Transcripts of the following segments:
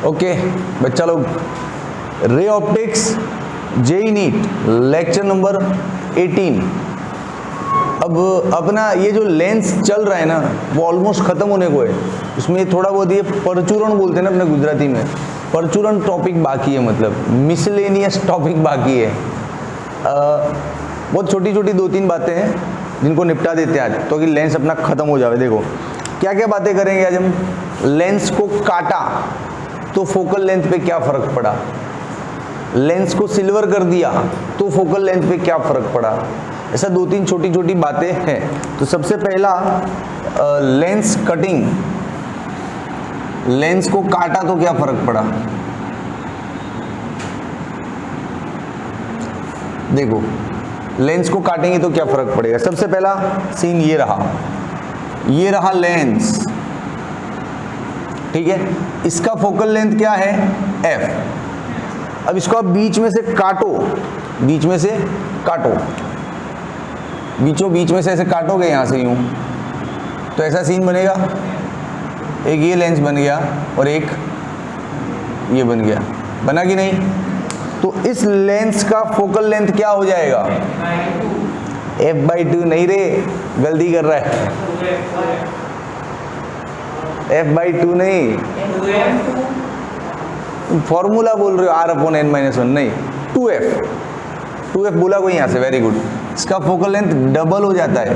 Okay बच्चा लोग, ray optics JEE NEET lecture number 18। अब अपना ये जो लेंस चल रहा है ना वो ऑलमोस्ट खत्म होने को है। उसमें थोड़ा बहुत ये परचूरण बोलते हैं ना अपने गुजराती में, परचूरण टॉपिक बाकी है, मतलब मिसलेनियस टॉपिक बाकी है। बहुत छोटी छोटी 2-3 बातें हैं जिनको निपटा देते हैं आज, तो कि लेंस अपना खत्म हो जाए। देखो क्या क्या बातें करेंगे आज हम। लेंस को काटा तो फोकल लेंथ पे क्या फर्क पड़ा, लेंस को सिल्वर कर दिया तो फोकल लेंथ पे क्या फर्क पड़ा, ऐसा 2-3 छोटी छोटी बातें हैं। तो सबसे पहला लेंस कटिंग, लेंस को काटा तो क्या फर्क पड़ा। देखो लेंस को काटेंगे तो क्या फर्क पड़ेगा। सबसे पहला सीन ये रहा लेंस, ठीक है। इसका फोकल लेंथ क्या है f। अब इसको आप बीच में से काटो, बीच में से ऐसे काटोगे यहां से यूं, तो ऐसा सीन बनेगा। एक ये लेंस बन गया और एक ये बन गया, बना कि नहीं। तो इस लेंस का फोकल लेंथ क्या हो जाएगा, f/2 नहीं रे, गलती कर रहा है, f/2 नहीं, फॉर्मूला बोल रहे हो r/n-1 नहीं, 2f बोला कोई यहाँ से, वेरी गुड। इसका फोकल लेंथ डबल हो जाता है।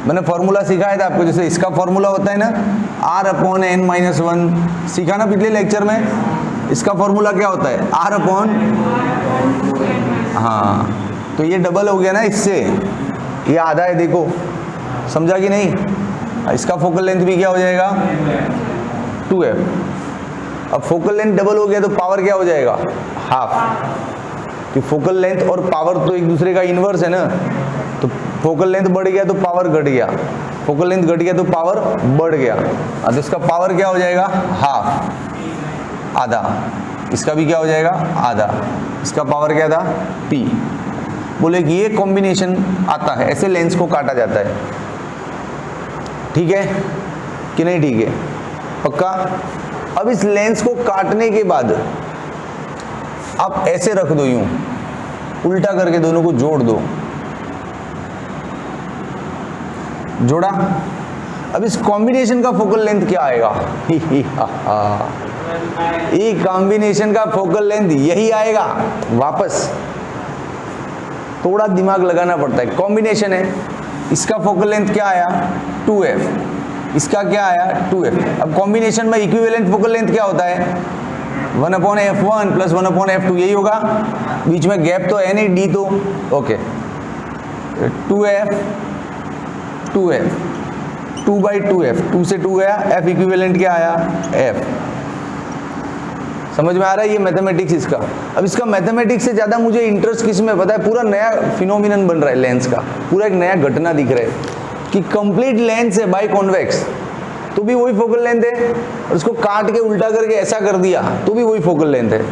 मैंने फॉर्मूला सिखाया था आपको, जैसे इसका फॉर्मूला होता है ना r/n-1, सीखा ना पिछले लेक्चर में। इसका फॉर्मूला क्या होता है हाँ, तो ये डबल हो गया ना इससे, ये आधा है, देखो समझा कि नहीं। इसका फोकल लेंथ भी क्या हो जाएगा 2f। अब फोकल लेंथ डबल हो गया तो पावर क्या हो जाएगा हाफ, कि फोकल लेंथ और पावर तो एक दूसरे का इनवर्स है ना। तो फोकल लेंथ बढ़ गया तो पावर घट गया, फोकल लेंथ घट गया तो पावर बढ़ गया। अब इसका पावर क्या हो जाएगा हाफ, आधा। इसका भी क्या हो जाएगा आधा। इसका पावर क्या था p। बोले कि ये कॉम्बिनेशन आता है, ऐसे लेंस को काटा जाता है, ठीक है कि नहीं, ठीक है पक्का। अब इस लेंस को काटने के बाद आप ऐसे रख दो, यूं उल्टा करके दोनों को जोड़ दो, जोड़ा। अब इस कॉम्बिनेशन का फोकल लेंथ क्या आएगा ये कॉम्बिनेशन का फोकल लेंथ यही आएगा वापस। थोड़ा दिमाग लगाना पड़ता है, कॉम्बिनेशन है। इसका फोकल लेंथ क्या आया 2f, इसका क्या आया 2f। अब कॉम्बिनेशन में इक्विवेलेंट फोकल लेंथ क्या होता है 1/f1 + 1/f2, यही होगा। बीच में गैप तो है नहीं, d तो ओके। 2f 2/2f, 2 से 2 गया, f इक्विवेलेंट क्या आया f। समझ में आ रहा है ये मैथमेटिक्स इसका। अब इसका मैथमेटिक्स से ज़्यादा मुझे इंटरेस्ट किस में पता है, पूरा नया फिनोमिनन बन रहा है लेंस का, पूरा एक नया घटना दिख रहा है कि कंप्लीट लेंस है बाई कॉन्वेक्स तो भी वही फोकल लेंथ है, और उसको काट के उल्टा करके ऐसा कर दिया तो भी वही फोकल लेंथ है,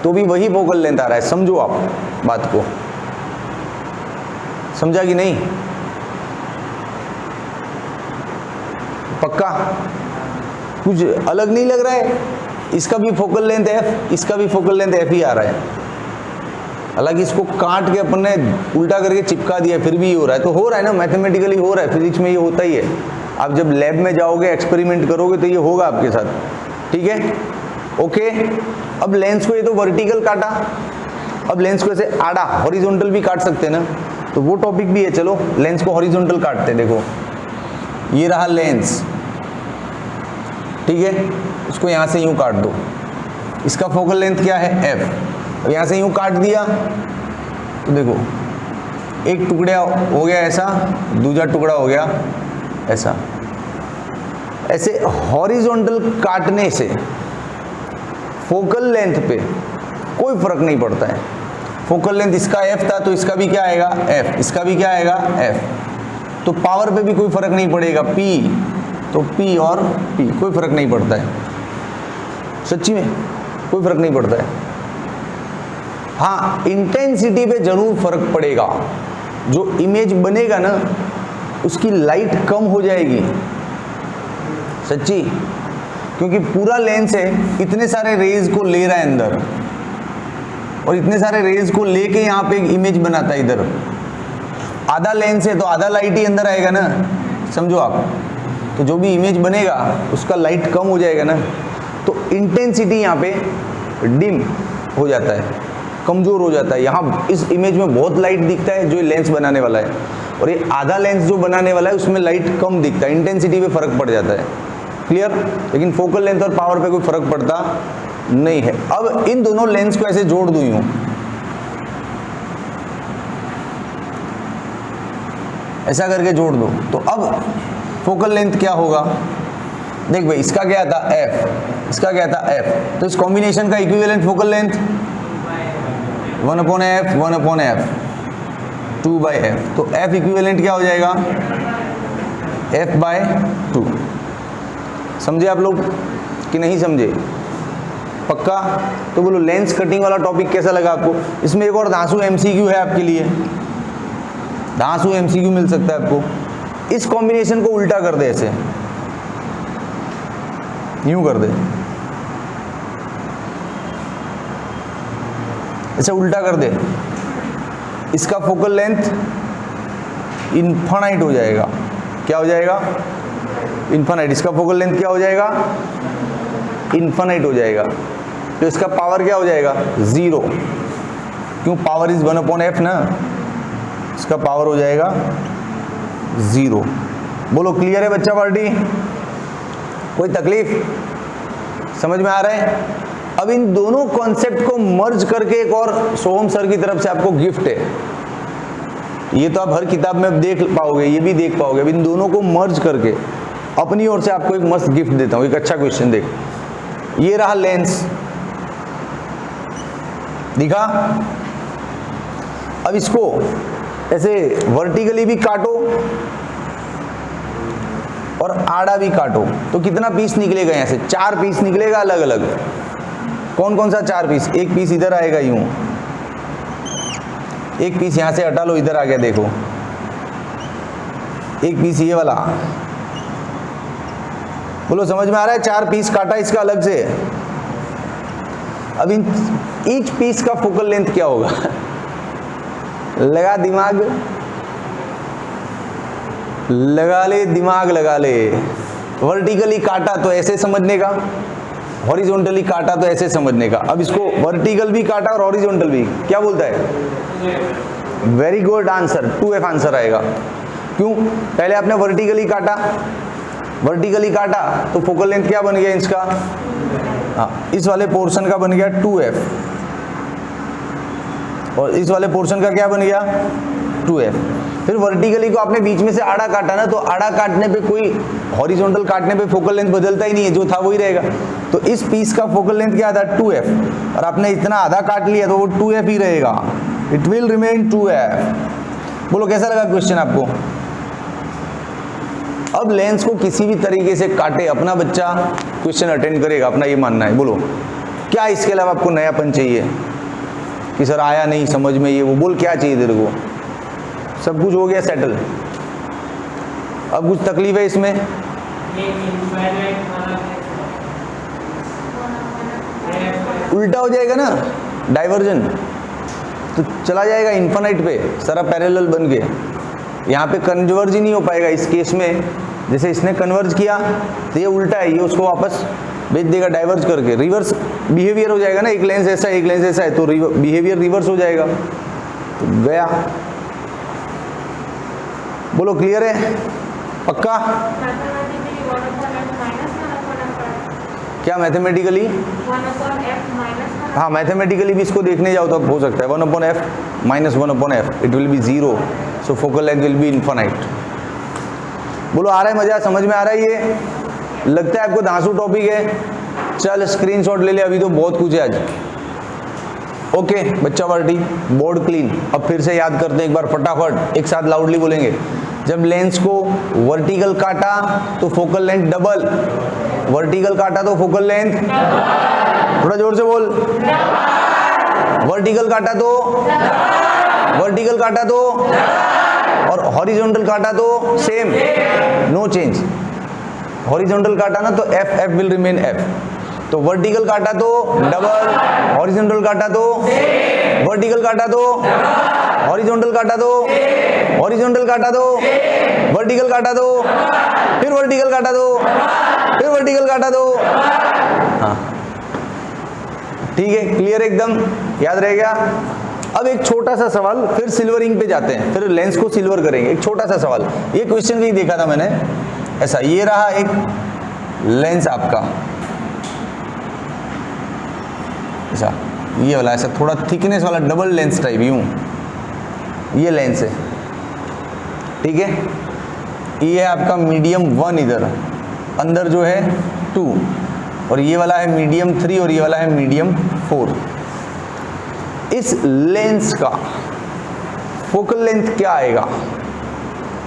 तो भी वही फोकल लेंथ आ रहा है। समझो आप बात को, समझा कि नहीं, पक्का कुछ अलग नहीं लग रहा है। इसका भी फोकल लेंथ f, इसका भी फोकल लेंथ f ही आ रहा है। हालांकि इसको काट के अपन ने उल्टा करके चिपका दिया, फिर भी ये हो रहा है। तो हो रहा है ना, मैथमेटिकली हो रहा है, फिजिक्स में ये होता ही है। आप जब लैब में जाओगे एक्सपेरिमेंट करोगे तो ये होगा आपके साथ, ठीक है ओके। अब लेंस को ये तो वर्टिकल काटा, अब लेंस को ऐसे आड़ा हॉरिजॉन्टल भी काट सकते हैं ना, तो वो टॉपिक भी है। चलो लेंस को हॉरिजॉन्टल काटते हैं। देखो ये रहा लेंस, ठीक है, इसको यहाँ से यूं काट दो। इसका फोकल लेंथ क्या है f। अब यहाँ से यूं काट दिया तो देखो एक टुकड़ा हो गया ऐसा, दूसरा टुकड़ा हो गया ऐसा। ऐसे हॉरिजॉन्टल काटने से फोकल लेंथ पे कोई फर्क नहीं पड़ता है। फोकल लेंथ इसका f था तो इसका भी क्या आएगा f, इसका भी क्या आएगा f। तो पावर पे भी कोई फर्क नहीं पड़ेगा, p तो P और P कोई फर्क नहीं पड़ता है, सच्ची में कोई फर्क नहीं पड़ता है। हाँ इंटेंसिटी पे जरूर फर्क पड़ेगा, जो इमेज बनेगा ना उसकी लाइट कम हो जाएगी, सच्ची, क्योंकि पूरा लेंस है, इतने सारे रेज को ले रहा है अंदर, और इतने सारे रेज को लेके यहाँ पे एक इमेज बनाता है। इधर आधा लेंस है तो आधा लाइट ही अंदर आएगा ना, समझो आप। तो जो भी इमेज बनेगा उसका लाइट कम हो जाएगा ना, तो इंटेंसिटी यहाँ पे डिम हो जाता है, कमजोर हो जाता है। यहाँ इस इमेज में बहुत लाइट दिखता है जो लेंस बनाने वाला है, और ये आधा लेंस जो बनाने वाला है उसमें लाइट कम दिखता है, इंटेंसिटी पे फर्क पड़ जाता है। क्लियर? लेकिन फोकल लेंथ और पावर पे कोई फर्क पड़ता नहीं है। अब इन दोनों लेंस को ऐसे जोड़ दूं यूं, ऐसा करके जोड़ दो, तो अब फोकल लेंथ क्या होगा? देख भाई, इसका क्या था f, इसका क्या था f, तो इस कॉम्बिनेशन का equivalent focal length 1/f 1/f 2/f, तो f इक्विवेलेंट क्या हो जाएगा? f/2। समझे आप लोग कि नहीं समझे? पक्का? तो बोलो लेंस कटिंग वाला टॉपिक कैसा लगा आपको? इसमें एक और धांसू MCQ है आपके लिए, धांसू MCQ मिल सकता है आपको। इस कॉम्बिनेशन को उल्टा कर दे, ऐसे यूं कर दे, ऐसे उल्टा कर दे, इसका फोकल लेंथ इनफाइनाइट हो जाएगा। क्या हो जाएगा? इनफाइनाइट। इसका फोकल लेंथ क्या हो जाएगा? इनफाइनाइट हो जाएगा। तो इसका पावर क्या हो जाएगा? 0। क्यों? पावर इज 1/f ना, इसका पावर हो जाएगा 0। बोलो क्लियर है बच्चा पार्टी? कोई तकलीफ? समझ में आ रहा है? अब इन दोनों कॉन्सेप्ट को मर्ज करके एक और सोहम सर की तरफ से आपको गिफ्ट है। ये तो आप हर किताब में देख पाओगे, ये भी देख पाओगे। अब इन दोनों को मर्ज करके अपनी ओर से आपको एक मस्त गिफ्ट देता हूं। एक अच्छा क्वेश्चन देख, ये रहा लेंस, दिखा? अब इसको ऐसे वर्टिकली भी काटो और आड़ा भी काटो, तो कितना पीस निकलेगा? यहाँ से 4 पीस निकलेगा अलग अलग। कौन कौन सा 4 पीस? एक पीस इधर आएगा यूं, एक पीस यहां से हटा लो, इधर आ गया देखो, एक पीस ये वाला। बोलो समझ में आ रहा है? 4 पीस काटा इसका अलग से। अब इन ईच पीस का फोकल लेंथ क्या होगा? लगा दिमाग, लगा ले दिमाग, लगा ले। वर्टिकली काटा तो ऐसे समझने का, हॉरिजॉन्टली काटा तो ऐसे समझने का। अब इसको वर्टिकल भी काटा और हॉरिजॉन्टल भी, क्या बोलता है? Very good answer, 2F answer आएगा। क्यों? पहले आपने वर्टिकली काटा, वर्टिकली काटा तो फोकल लेंथ क्या बन गया इसका? हाँ, इस वाले पोर्शन का बन गया 2F, और इस वाले पोर्शन का क्या बन गया? 2F। फिर वर्टिकली को आपने बीच में से आड़ा काटा ना, तो आड़ा काटने पे कोई हॉरिजॉन्टल काटने पे फोकल लेंथ बदलता ही नहीं है, जो था वही रहेगा। तो इस पीस का फोकल लेंथ क्या था? 2F, और आपने इतना आधा काट लिया तो वो 2F ही रहेगा, इट विल रिमेन 2F। बोलो कैसा लगा क्वेश्चन आपको? अब लेंस को किसी भी तरीके से काटे, अपना बच्चा क्वेश्चन अटेंड करेगा, अपना ये मानना है। बोलो क्या इसके अलावा आपको नयापन चाहिए कि सर आया नहीं समझ में ये वो? बोल क्या चाहिए तेरे को? सब कुछ हो गया सेटल, अब कुछ तकलीफ है इसमें? उल्टा हो जाएगा ना, डाइवर्जन, तो चला जाएगा इन्फिनिट पे, सारा पैरेलल बन के। यहाँ पे कन्वर्ज ही नहीं हो पाएगा इस केस में। जैसे इसने कन्वर्ज किया तो ये उल्टा है, ये उसको वापस भेज देगा डाइवर्ज करके, रिवर्स बिहेवियर हो जाएगा ना। एक लेंस ऐसा है, एक लेंस ऐसा है, तो बिहेवियर रिवर्स हो जाएगा, तो गया। बोलो क्लियर है? पक्का? क्या मैथमेटिकली? हाँ, मैथमेटिकली भी इसको देखने जाओ तो हो सकता है 1/f - 1/f, it will be 0, so focal length will be infinite. बोलो आ रहा है मजा? समझ में आ रहा है? ये लगता है आपको धांसू टॉपिक है? चल स्क्रीनशॉट ले ले, अभी तो बहुत कुछ है आज। ओके बच्चा पार्टी, बोर्ड क्लीन। अब फिर से याद करते हैं एक बार फटाफट, एक साथ लाउडली बोलेंगे। जब लेंस को वर्टिकल काटा तो फोकल लेंथ डबल, वर्टिकल काटा तो फोकल लेंथ, थोड़ा जोर से बोल, वर्टिकल काटा तो, वर्टिकल काटा तो, और हॉरिजॉन्टल काटा तो सेम, नो चेंज। हॉरिजॉन्टल काटा ना तो F F will remain F, तो वर्टिकल काटा तो डबल, हॉरिजॉन्टल काटा तो वर्टिकल काटा तो हॉरिजॉन्टल काटा तो हॉरिजॉन्टल काटा दो, वर्टिकल काटा दो, फिर वर्टिकल काटा दो, फिर वर्टिकल काटा दो। हाँ ठीक है, क्लियर एकदम, याद रह गया। अब एक छोटा सा सवाल, फिर सिल्वरिंग पे जाते हैं, फिर लेंस को सिल्वर करेंगे। एक छोटा सा सवाल, ये क्वेश्चन भी देखा था मैंने ऐसा, ये रहा एक लेंस आपका ऐसा, ये वाला ऐसा थोड़ा थिकनेस वाला डबल लेंस टाइप, यूं ये लेंस है, ठीक है। ये है आपका मीडियम 1 इधर, अंदर जो है 2, और ये वाला है मीडियम 3 और ये वाला है मीडियम 4। इस लेंस का फोकल लेंथ क्या आएगा?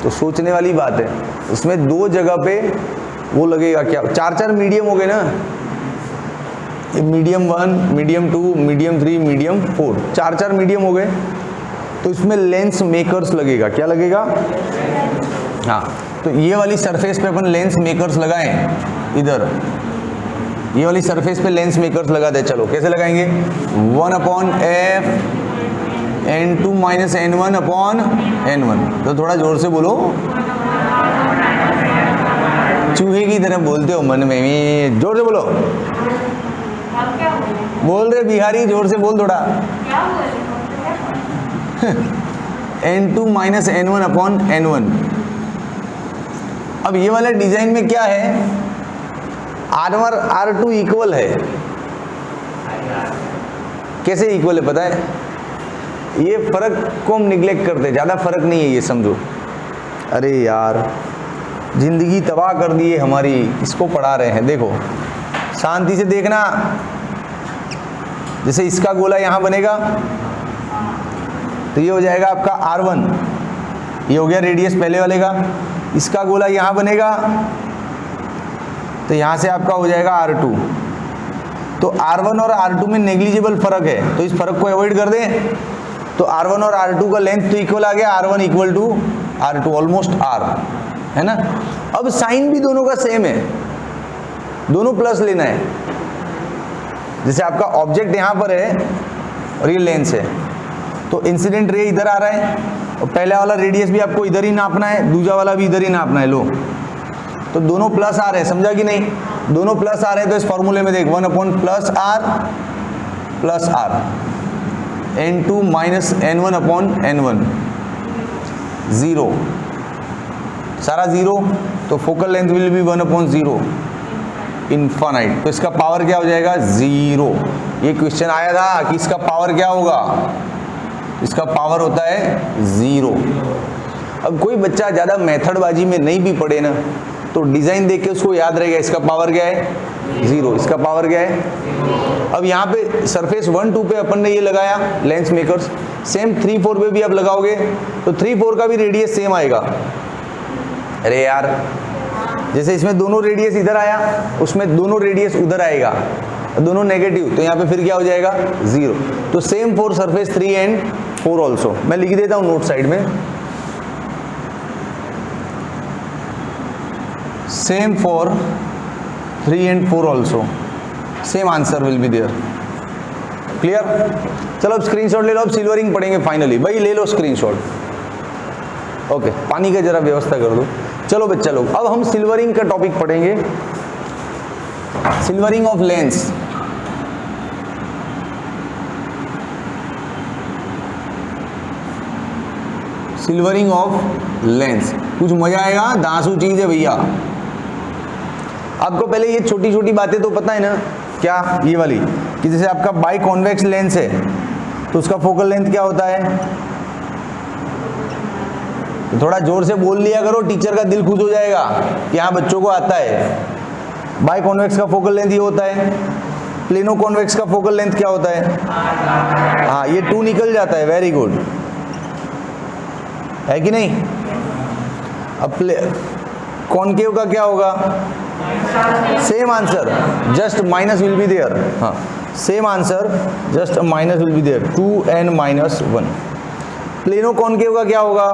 तो सोचने वाली बात है। इसमें दो जगह पे वो लगेगा क्या, 4 मीडियम हो गए ना, ये medium 1, medium 2, medium 3, medium 4, 4 medium हो गए। तो इसमें लेंस मेकर्स लगेगा, क्या लगेगा? हाँ, तो ये वाली सरफेस पे अपन लेंस मेकर्स लगाएं, इधर ये वाली सरफेस पे लेंस मेकर्स लगा दे। चलो कैसे लगाएंगे? 1/f n2 - n1/n1। तो थोड़ा जोर से बोलो, चूहे की तरह बोलते हो मन में भी, जोर से बोलो। बोल रहे बिहारी, जोर से बोल थोड़ा। n2 - n1/n1। अब ये वाला डिजाइन में क्या है, R1 R2 इक्वल है। कैसे इक्वल है पता है? ये फर्क को हम निग्लेक्ट करते हैं, ज्यादा फर्क नहीं है ये, समझो। अरे यार जिंदगी तबाह कर दी है हमारी, इसको पढ़ा रहे हैं। देखो शांति से देखना, जैसे इसका गोला यहां बनेगा तो ये हो जाएगा आपका R1, ये हो गया रेडियस पहले वाले का। इसका गोला यहां बनेगा तो यहां से आपका हो जाएगा R2। तो R1 और R2 में नेग्लिजिबल फर्क है, तो इस फर्क को अवॉइड कर दें। तो R1 और R2 का लेंथ तो इक्वल आ गया, R1 equal to R2, almost R, है ना। अब साइन भी दोनों का सेम है, दोनों प्लस लेना है। जैसे आपका ऑब्जेक्ट यहां पर है और ये लेंस है, तो इंसिडेंट रे इधर आ रहा है और पहला वाला रेडियस भी आपको इधर ही नापना है, दूसरा वाला भी इधर ही नापना है। लो, तो दोनों प्लस आ रहे हैं, समझा कि नहीं? दोनों प्लस आ रहे हैं, तो इस फॉर्मूले में देख 1/+r plus r, n2 - n1/n1, 0, सारा 0। तो focal length will be 1/0 infinite. तो इसका पावर क्या हो जाएगा? 0। ये क्वेश्चन आया था कि इसका पावर क्या होगा, इसका पावर होता है 0। अब कोई बच्चा ज़्यादा मेथडबाजी में नहीं भी पढ़े ना, तो डिज़ाइन देख के उसको याद रहेगा इसका पावर क्या है, 0, इसका पावर क्या है। अब यहाँ पे सरफेस 1, 2 पे अपन ने ये लगाया लेंस मेकर्स, सेम 3, 4 पे भी आप लगाओगे तो 3, 4 का भी रेडियस सेम आएगा। अरे यार, जैसे इसमें दोनों रेडियस इधर आया, उसमें दोनों रेडियस उधर आएगा, दोनों नेगेटिव, तो यहाँ पे फिर क्या हो जाएगा? 0। तो same for surface 3 and 4 also. मैं लिख देता हूँ नोट साइड में, same for 3 and 4 also, same answer will be there. Clear? चलो अब स्क्रीनशॉट ले लो, अब सिल्वरिंग पढ़ेंगे फाइनली। भाई ले लो स्क्रीनशॉट। ओके, पानी का जरा व्यवस्था कर दो। चलो बच्चा लोग, अब हम सिल्वरिंग का टॉपिक पढ़ेंगे, silvering of lens. Silvering of lens कुछ मजा आएगा, दांसू चीज है भैया। आपको पहले ये छोटी छोटी बातें तो पता है ना, क्या ये वाली, कि जैसे आपका बाई कॉन्वेक्स लेंस है तो उसका फोकल लेंथ क्या होता है? तो थोड़ा जोर से बोल लिया करो, टीचर का दिल खुश हो जाएगा कि हाँ बच्चों को आता है। बाई कॉन्वेक्स का फोकल लेंथ ये होता है। प्लेनो कॉन्वेक्स का फोकल लेंथ क्या होता है? हाँ, ये 2 निकल जाता है, वेरी गुड, है कि नहीं? अब कॉनकेव का क्या होगा? Same answer, just minus will be there. हाँ, same answer, just minus will be there, 2n - 1। Plano concave का क्या होगा?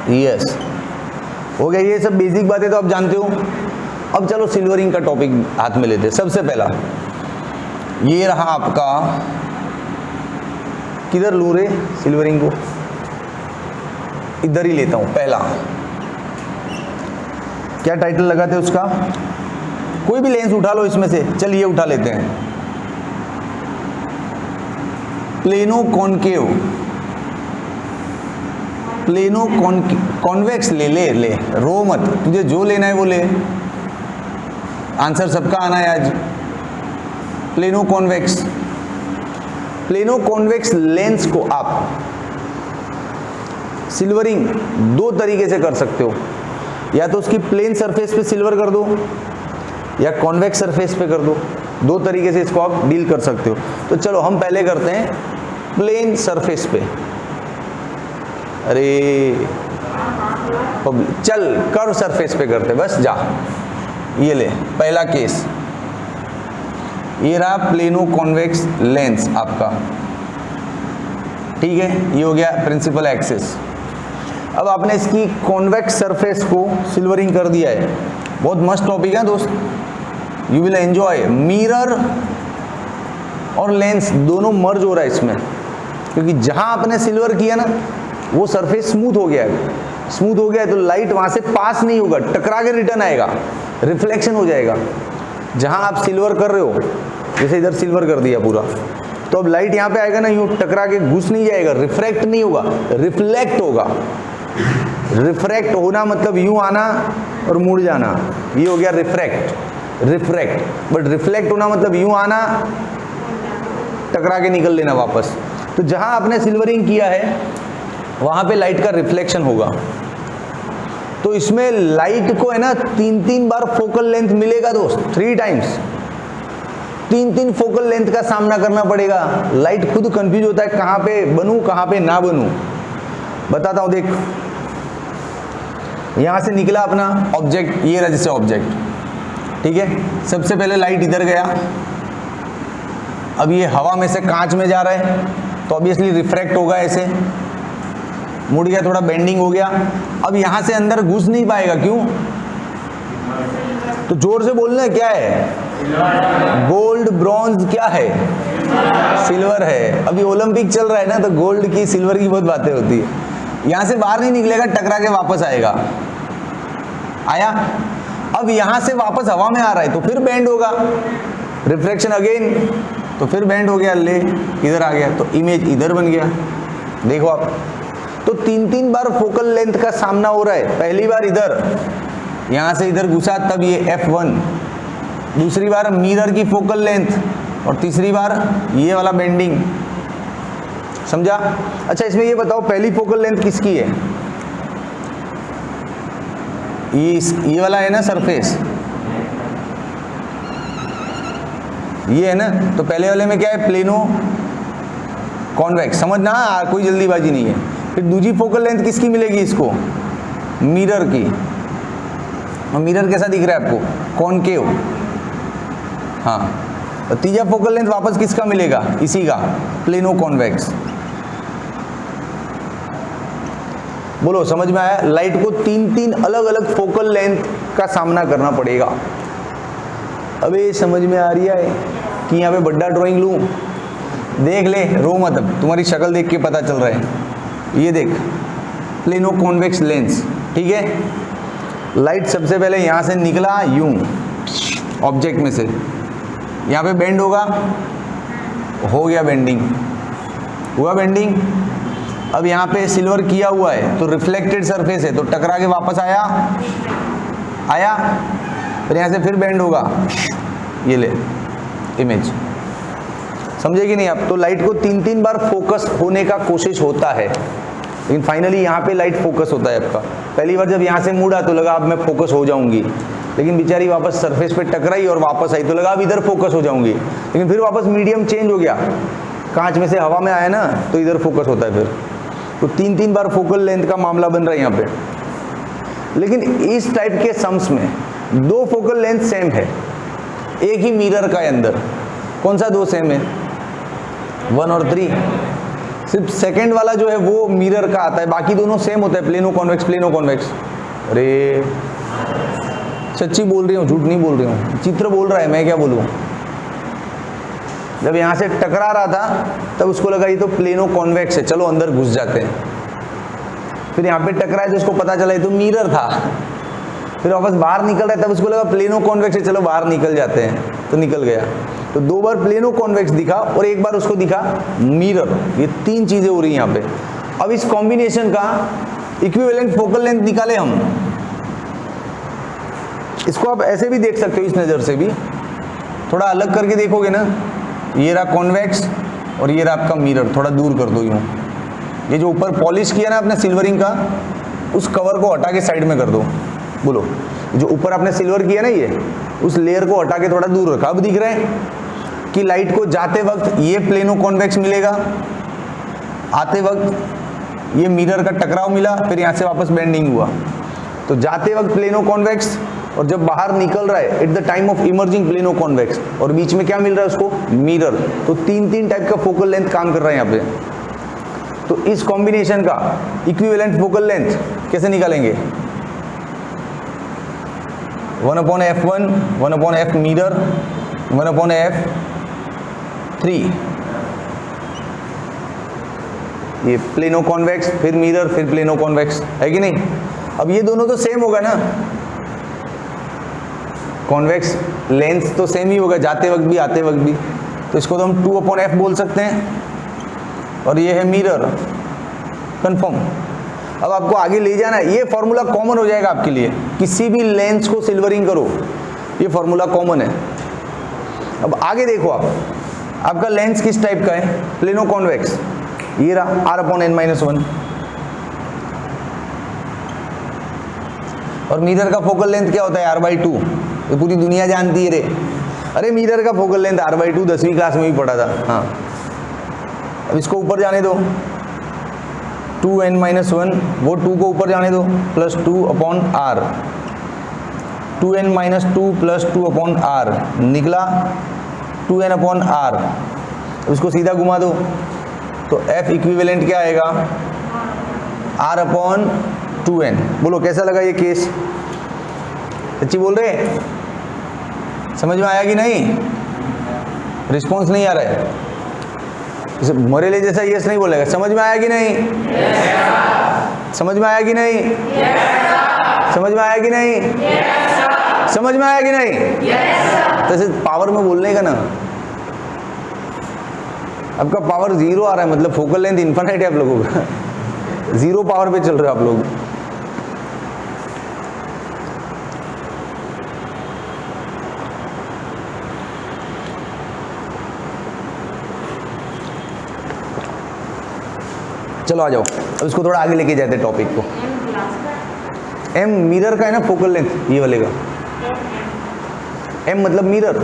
यस, हो गया, ये सब बेसिक बातें तो आप जानते हो। अब चलो सिल्वरिंग का टॉपिक हाथ में लेते हैं। सबसे पहला ये रहा आपका, किधर लूं रे सिल्वरिंग को, इधर ही लेता हूं। पहला क्या टाइटल लगाते हैं उसका, कोई भी लेंस उठा लो इसमें से, चल ये उठा लेते हैं, प्लेनो कॉनकेव, प्लेनो कॉन्वेक्स ले ले ले, रो मत, तुझे जो लेना है वो ले, आंसर सबका आना है आज। Plano convex, plano convex lens को आप सिल्वरिंग दो तरीके से कर सकते हो, या तो उसकी प्लेन सरफेस पे सिल्वर कर दो या कॉन्वेक्स सरफेस पे कर दो, दो तरीके से इसको आप डील कर सकते हो। तो चलो हम पहले करते हैं प्लेन सरफेस पे। अरे चल कर्व सरफेस पे करते, बस जा, ये ले पहला केस, ये रहा प्लेनो कॉन्वेक्स लेंस आपका, ठीक है, ये हो गया प्रिंसिपल एक्सिस। अब आपने इसकी कॉन्वेक्स सरफेस को सिल्वरिंग कर दिया है, बहुत मस्त टॉपिक है दोस्त, यू विल एंजॉय। मिरर और लेंस दोनों मर्ज हो रहा है इसमें, क्योंकि जहां आपने सिल्वर किया ना वो सरफेस स्मूथ हो गया है, स्मूथ हो गया है तो लाइट वहां से पास नहीं होगा, टकरा के रिटर्न आएगा, रिफ्लेक्शन हो जाएगा। जहां आप सिल्वर कर रहे हो, जैसे इधर सिल्वर कर दिया पूरा, तो अब लाइट यहाँ पे आएगा ना, यूं टकरा के घुस नहीं जाएगा, रिफ्रैक्ट नहीं होगा, रिफ्लेक्ट होगा। रिफ्रैक्ट होना मतलब यूं आना और मुड़ जाना, ये हो गया रिफ्रैक्ट, रिफ्रैक्ट। बट रिफ्लेक्ट होना मतलब यूं आना, टकरा के निकल लेना वापस। तो जहां आपने सिल्वरिंग किया है वहां पे लाइट का रिफ्लेक्शन होगा। तो इसमें लाइट को है ना 3-3 बार फोकल लेंथ मिलेगा दोस्त, 3 टाइम्स, 3-3 फोकल लेंथ का सामना करना पड़ेगा। लाइट खुद कंफ्यूज होता है कहां पे बनूं कहां पे ना बनूं। बताता हूं, देख यहां से निकला अपना ऑब्जेक्ट, ये रहा जैसे ऑब्जेक्ट, ठीक है। सबसे पहले लाइट इधर गया, अब ये हवा में से कांच में जा रहा है तो ऑब्वियसली रिफ्रैक्ट होगा, ऐसे मुड़ गया, थोड़ा बेंडिंग हो गया। अब यहां से अंदर घुस नहीं पाएगा, क्यों? तो जोर से बोलना, क्या है? गोल्ड, ब्रॉन्ज, क्या है? सिल्वर है। अभी ओलंपिक चल रहा है ना, तो गोल्ड की सिल्वर की बहुत बातें होती है। यहां से बाहर नहीं निकलेगा, टकरा के वापस आएगा, आया। अब यहां से वापस हवा में आ रहा है तो फिर बेंड होगा, रिफ्लेक्शन अगेन, तो फिर बेंड हो गया, ले इधर आ गया, तो इमेज इधर बन गया। देखो आप, तो 3-3 बार फोकल लेंथ का सामना हो रहा है। पहली बार इधर, यहां से इधर घुसा, तब ये F1, दूसरी बार मिरर की फोकल लेंथ, और तीसरी बार ये वाला बेंडिंग, समझा? अच्छा, इसमें ये बताओ पहली फोकल लेंथ किसकी है? ये वाला है ना सरफेस, ये है ना, तो पहले वाले में क्या है? प्लेनो कॉन्वेक्स, समझना, कोई जल्दीबाजी नहीं है। फिर दूसरी फोकल लेंथ किसकी मिलेगी इसको? मिरर की। और मिरर कैसा दिख रहा है आपको? कॉनकेव। हाँ, तो तीसरा फोकल लेंथ वापस किसका मिलेगा? इसी का, प्लेनो कॉन्वेक्स। बोलो, समझ में आया? लाइट को 3-3 अलग अलग फोकल लेंथ का सामना करना पड़ेगा। अबे समझ में आ रही है कि यहाँ पे बड़ा ड्राइंग लूँ? देख ले, रो मत, तुम्हारी शक्ल देख के पता चल रहा है। ये देख, प्लेनो कॉन्वेक्स लेंस, ठीक है। लाइट सबसे पहले यहाँ से निकला यूं ऑब्जेक्ट में से, यहाँ पे बेंड होगा, हो गया बेंडिंग, हुआ बेंडिंग। अब यहाँ पे सिल्वर किया हुआ है तो रिफ्लेक्टेड सरफेस है, तो टकरा के वापस आया, आया, फिर यहाँ से फिर बेंड होगा, ये ले इमेज। समझे कि नहीं आप? तो लाइट को 3-3 बार फोकस होने का कोशिश होता है, लेकिन फाइनली यहाँ पे लाइट फोकस होता है आपका। पहली बार जब यहाँ से मुड़ा तो लगा अब मैं फोकस हो जाऊंगी, लेकिन बेचारी वापस सरफेस पे टकराई और वापस आई तो लगा अब इधर फोकस हो जाऊंगी, लेकिन फिर वापस मीडियम चेंज हो गया, कांच में से हवा में आया ना, तो इधर फोकस होता है फिर। तो 3-3 बार फोकल लेंथ का मामला बन रहा है यहाँ पे। लेकिन इस टाइप के सम्स में 2 फोकल लेंथ सेम है, एक ही मिरर का अंदर। कौन सा 2 सेम है? 1 और 3। सिर्फ सेकंड वाला जो है वो मिरर का आता है, बाकी दोनों सेम होता है, प्लेनो कॉन्वेक्स, प्लेनो कॉन्वेक्स। अरे सच्ची बोल रही हूँ, झूठ नहीं बोल रही हूँ, चित्र बोल रहा है, मैं क्या बोलूँ। जब यहाँ से टकरा रहा था तब उसको लगा ये तो प्लेनो कॉन्वेक्स है, चलो अंदर घुस जाते हैं। फिर यहाँ पे टकरा है तो उसको पता चला ये तो मिरर था। फिर वापस बाहर निकल रहा है तब उसको लगा प्लेनो कॉन्वेक्स है, चलो बाहर निकल जाते हैं, तो निकल गया। तो 2 बार प्लेनो कॉन्वेक्स दिखा और 1 बार उसको दिखा मिरर। ये 3 चीजें हो रही हैं यहाँ पे। अब इस कॉम्बिनेशन का इक्विवेलेंट फोकल लेंथ निकाले हम। इसको आप ऐसे भी देख सकते हो, इस नज़र से भी थोड़ा अलग करके देखोगे ना, ये रहा कॉन्वेक्स और ये रहा आपका मिरर। थोड़ा दूर कर दो यूँ, ये जो ऊपर पॉलिश किया ना आपने सिल्वरिंग का, उस कवर को हटा के साइड में कर दो। बोलो, जो ऊपर आपने सिल्वर किया ना, ये उस लेयर को हटा के थोड़ा दूर रखा। अब दिख रहा है कि लाइट को जाते वक्त ये प्लेनो कॉन्वेक्स मिलेगा, आते वक्त ये मिरर का टकराव मिला, फिर यहाँ से वापस बेंडिंग हुआ। तो जाते वक्त प्लेनो कॉन्वेक्स और जब बाहर निकल रहा है at the time of emerging plano convex, और बीच में क्या मिल रहा है उसको, मिरर। तो 3 टाइप का फोकल लेंथ काम कर रहा है यहाँ पे। तो इस कॉम्बिनेशन का इक्विवेलेंट फोकल लेंथ कैसे निकालेंगे? 1/f1, 1/f mirror, 1/f3। ये प्लेनो कॉन्वेक्स, फिर मिरर, फिर प्लेनो कॉन्वेक्स, है कि नहीं? अब ये दोनों तो सेम होगा ना, कॉन्वेक्स लेंस तो सेम ही होगा जाते वक्त भी आते वक्त भी। तो इसको तो हम 2/f बोल सकते हैं, और ये है मिरर। कंफर्म। अब आपको आगे ले जाना है, ये फॉर्मूला कॉमन हो जाएगा आपके लिए, किसी भी लेंस को सिल्वरिंग करो, ये फॉर्मूला कॉमन है। अब आगे देखो आप, आपका लेंस किस टाइप का है? Plano convex. ये रहा r/n-1, और मिरर का फोकल लेंथ क्या होता है? r/2। ये पूरी दुनिया जानती है रे। अरे मिरर का फोकल लेंथ r/2 10वीं क्लास में भी पढ़ा था। हाँ, अब इसको ऊपर जाने दो, 2n-1, वो 2 को ऊपर जाने दो, plus 2/r, 2n-2 plus 2/r निकला 2n/r। उसको सीधा घुमा दो तो F इक्विवेलेंट क्या आएगा? r/2n। बोलो कैसा लगा ये केस? सच्ची बोल रहे? समझ में आया कि नहीं? रिस्पॉन्स नहीं आ रहा है, जैसे मरेले जैसा यस नहीं बोलेगा। समझ में आया कि नहीं? yes, समझ में आया कि नहीं? yes, समझ में आया कि नहीं? yes, समझ में आया कि नहीं? yes, जैसे पावर में बोलने का ना, आपका पावर 0 आ रहा है, मतलब फोकल लेंथ इनफाइनाइट है आप लोगों का। 0 पावर पे चल रहे हो आप लोग। चलो आ जाओ, अब इसको थोड़ा आगे लेके जाते हैं टॉपिक को। M मिरर का है ना फोकल लेंथ, ये वाले का। M मतलब मिरर,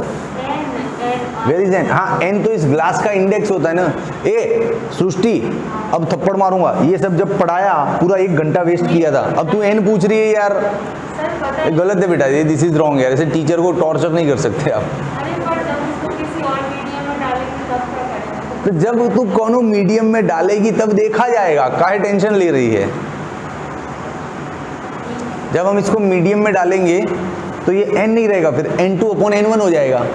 वेर इज एन? हाँ, N तो इस ग्लास का इंडेक्स होता है ना। ए सृष्टि, अब थप्पड़ मारूंगा, ये सब जब पढ़ाया पूरा 1 घंटा वेस्ट किया था, अब तू N पूछ रही है यार। गलत है बेटा, ये दिस इज रॉन्ग यार। ऐसे टीचर को टॉर्चर नहीं कर सकते आप। तो जब तू कोनो मीडियम में डालेगी तब देखा जाएगा, काहे टेंशन ले रही है। जब हम इसको मीडियम में डालेंगे तो ये n नहीं रहेगा, फिर n2/n1 हो जाएगा।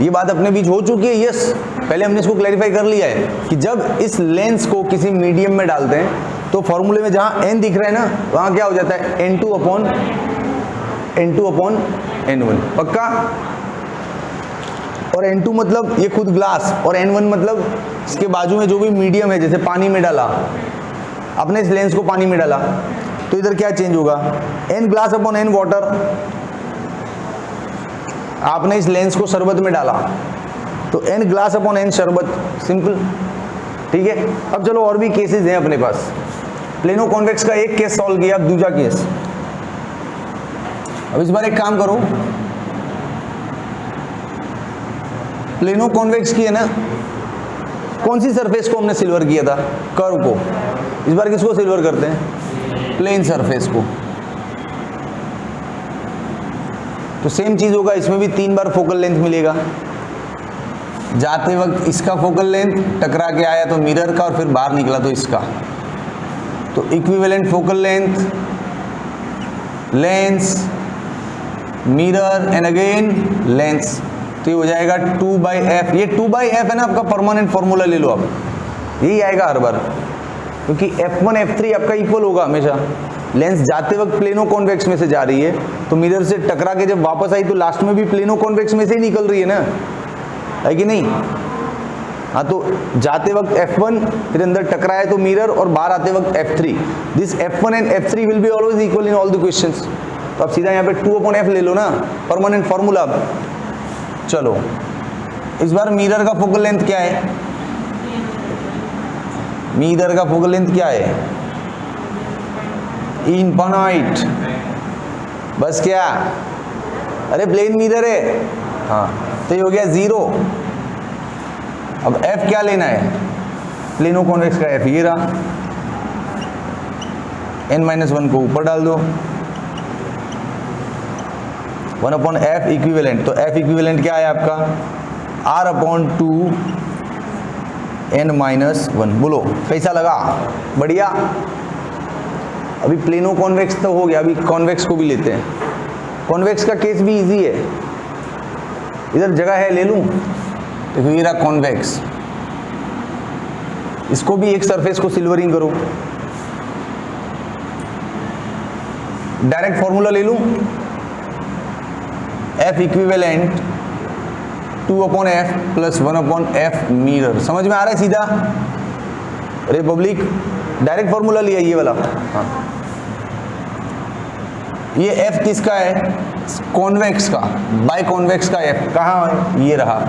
ये बात अपने बीच हो चुकी है। यस, पहले हमने इसको क्लैरिफाई कर लिया है कि जब इस लेंस को किसी मीडियम में डालते हैं तो फॉर्मूले में जहां n दिख रहा है ना, वहां क्या हो जाता है? n2/n1। पक्का? और n2 मतलब ये खुद ग्लास, और n1 मतलब इसके बाजू में जो भी मीडियम है। जैसे पानी में डाला आपने, इस लेंस को पानी में डाला तो इधर क्या चेंज होगा? n glass/n water. आपने इस लेंस को शरबत में डाला तो n glass/n शरबत। सिंपल, ठीक है। अब चलो और भी केसेस हैं अपने पास। प्लेनो कॉन्वेक्स का एक केस सॉल्व किया, अब दूसरा केस। अब इस बार एक काम करो, प्लेनो कॉन्वेक्स की है ना, कौन सी सरफेस को हमने सिल्वर किया था? कर्व को। इस बार किसको सिल्वर करते हैं? प्लेन सरफेस को। तो सेम चीज होगा, इसमें भी 3 बार फोकल लेंथ मिलेगा। जाते वक्त इसका फोकल लेंथ, टकरा के आया तो मिरर का, और फिर बाहर निकला तो इसका। तो equivalent focal length lens, mirror and again lens, तो ये हो जाएगा 2/f। ये 2/f है ना आपका परमानेंट फॉर्मूला, ले लो आप, यही आएगा हर बार, क्योंकि F1 F3 आपका इक्वल होगा हमेशा। लेंस जाते वक्त प्लेनो कॉन्वेक्स में से जा रही है, तो मिरर से टकरा के जब वापस आई तो लास्ट में भी प्लेनो कॉन्वेक्स में से ही निकल रही है ना, है कि नहीं? हाँ, तो जाते वक्त F1, फिर अंदर टकराया तो मिरर, और बाहर आते वक्त F3। This F1 and F3 will be always equal in all the questions. तो आप सीधा यहाँ पे 2/f ले लो ना, परमानेंट फॉर्मूला। चलो इस बार मिरर का फोकल लेंथ क्या है? मिरर का फोकल लेंथ क्या है? इनफाइनाइट। बस क्या? अरे प्लेन मिरर है, हाँ, तो ये हो गया 0। अब f क्या लेना है? प्लेनो कॉन्वेक्स का f ये रहा, n-1 को ऊपर डाल दो, 1/f इक्विवेलेंट। तो f इक्विवेलेंट क्या है आपका? r/2 n-1। बोलो कैसा लगा? बढ़िया। अभी प्लेनो कॉन्वेक्स तो हो गया, अभी कॉन्वेक्स को भी लेते हैं। कॉन्वेक्स का केस भी इजी है, इधर जगह है, ले लूं। देखो ये रहा कॉन्वेक्स, इसको भी एक सरफेस को सिल्वरिंग करो, डायरेक्ट फॉर्मूला ले लूं, F equivalent 2/f plus 1/f mirror. समझ में आ रहा है सीधा? अरे पब्लिक, डायरेक्ट फॉर्मूला लिया ये वाला। हाँ, ये F किसका है? कॉन्वेक्स का, बाय कॉन्वेक्स का F कहाँ है? ये रहा,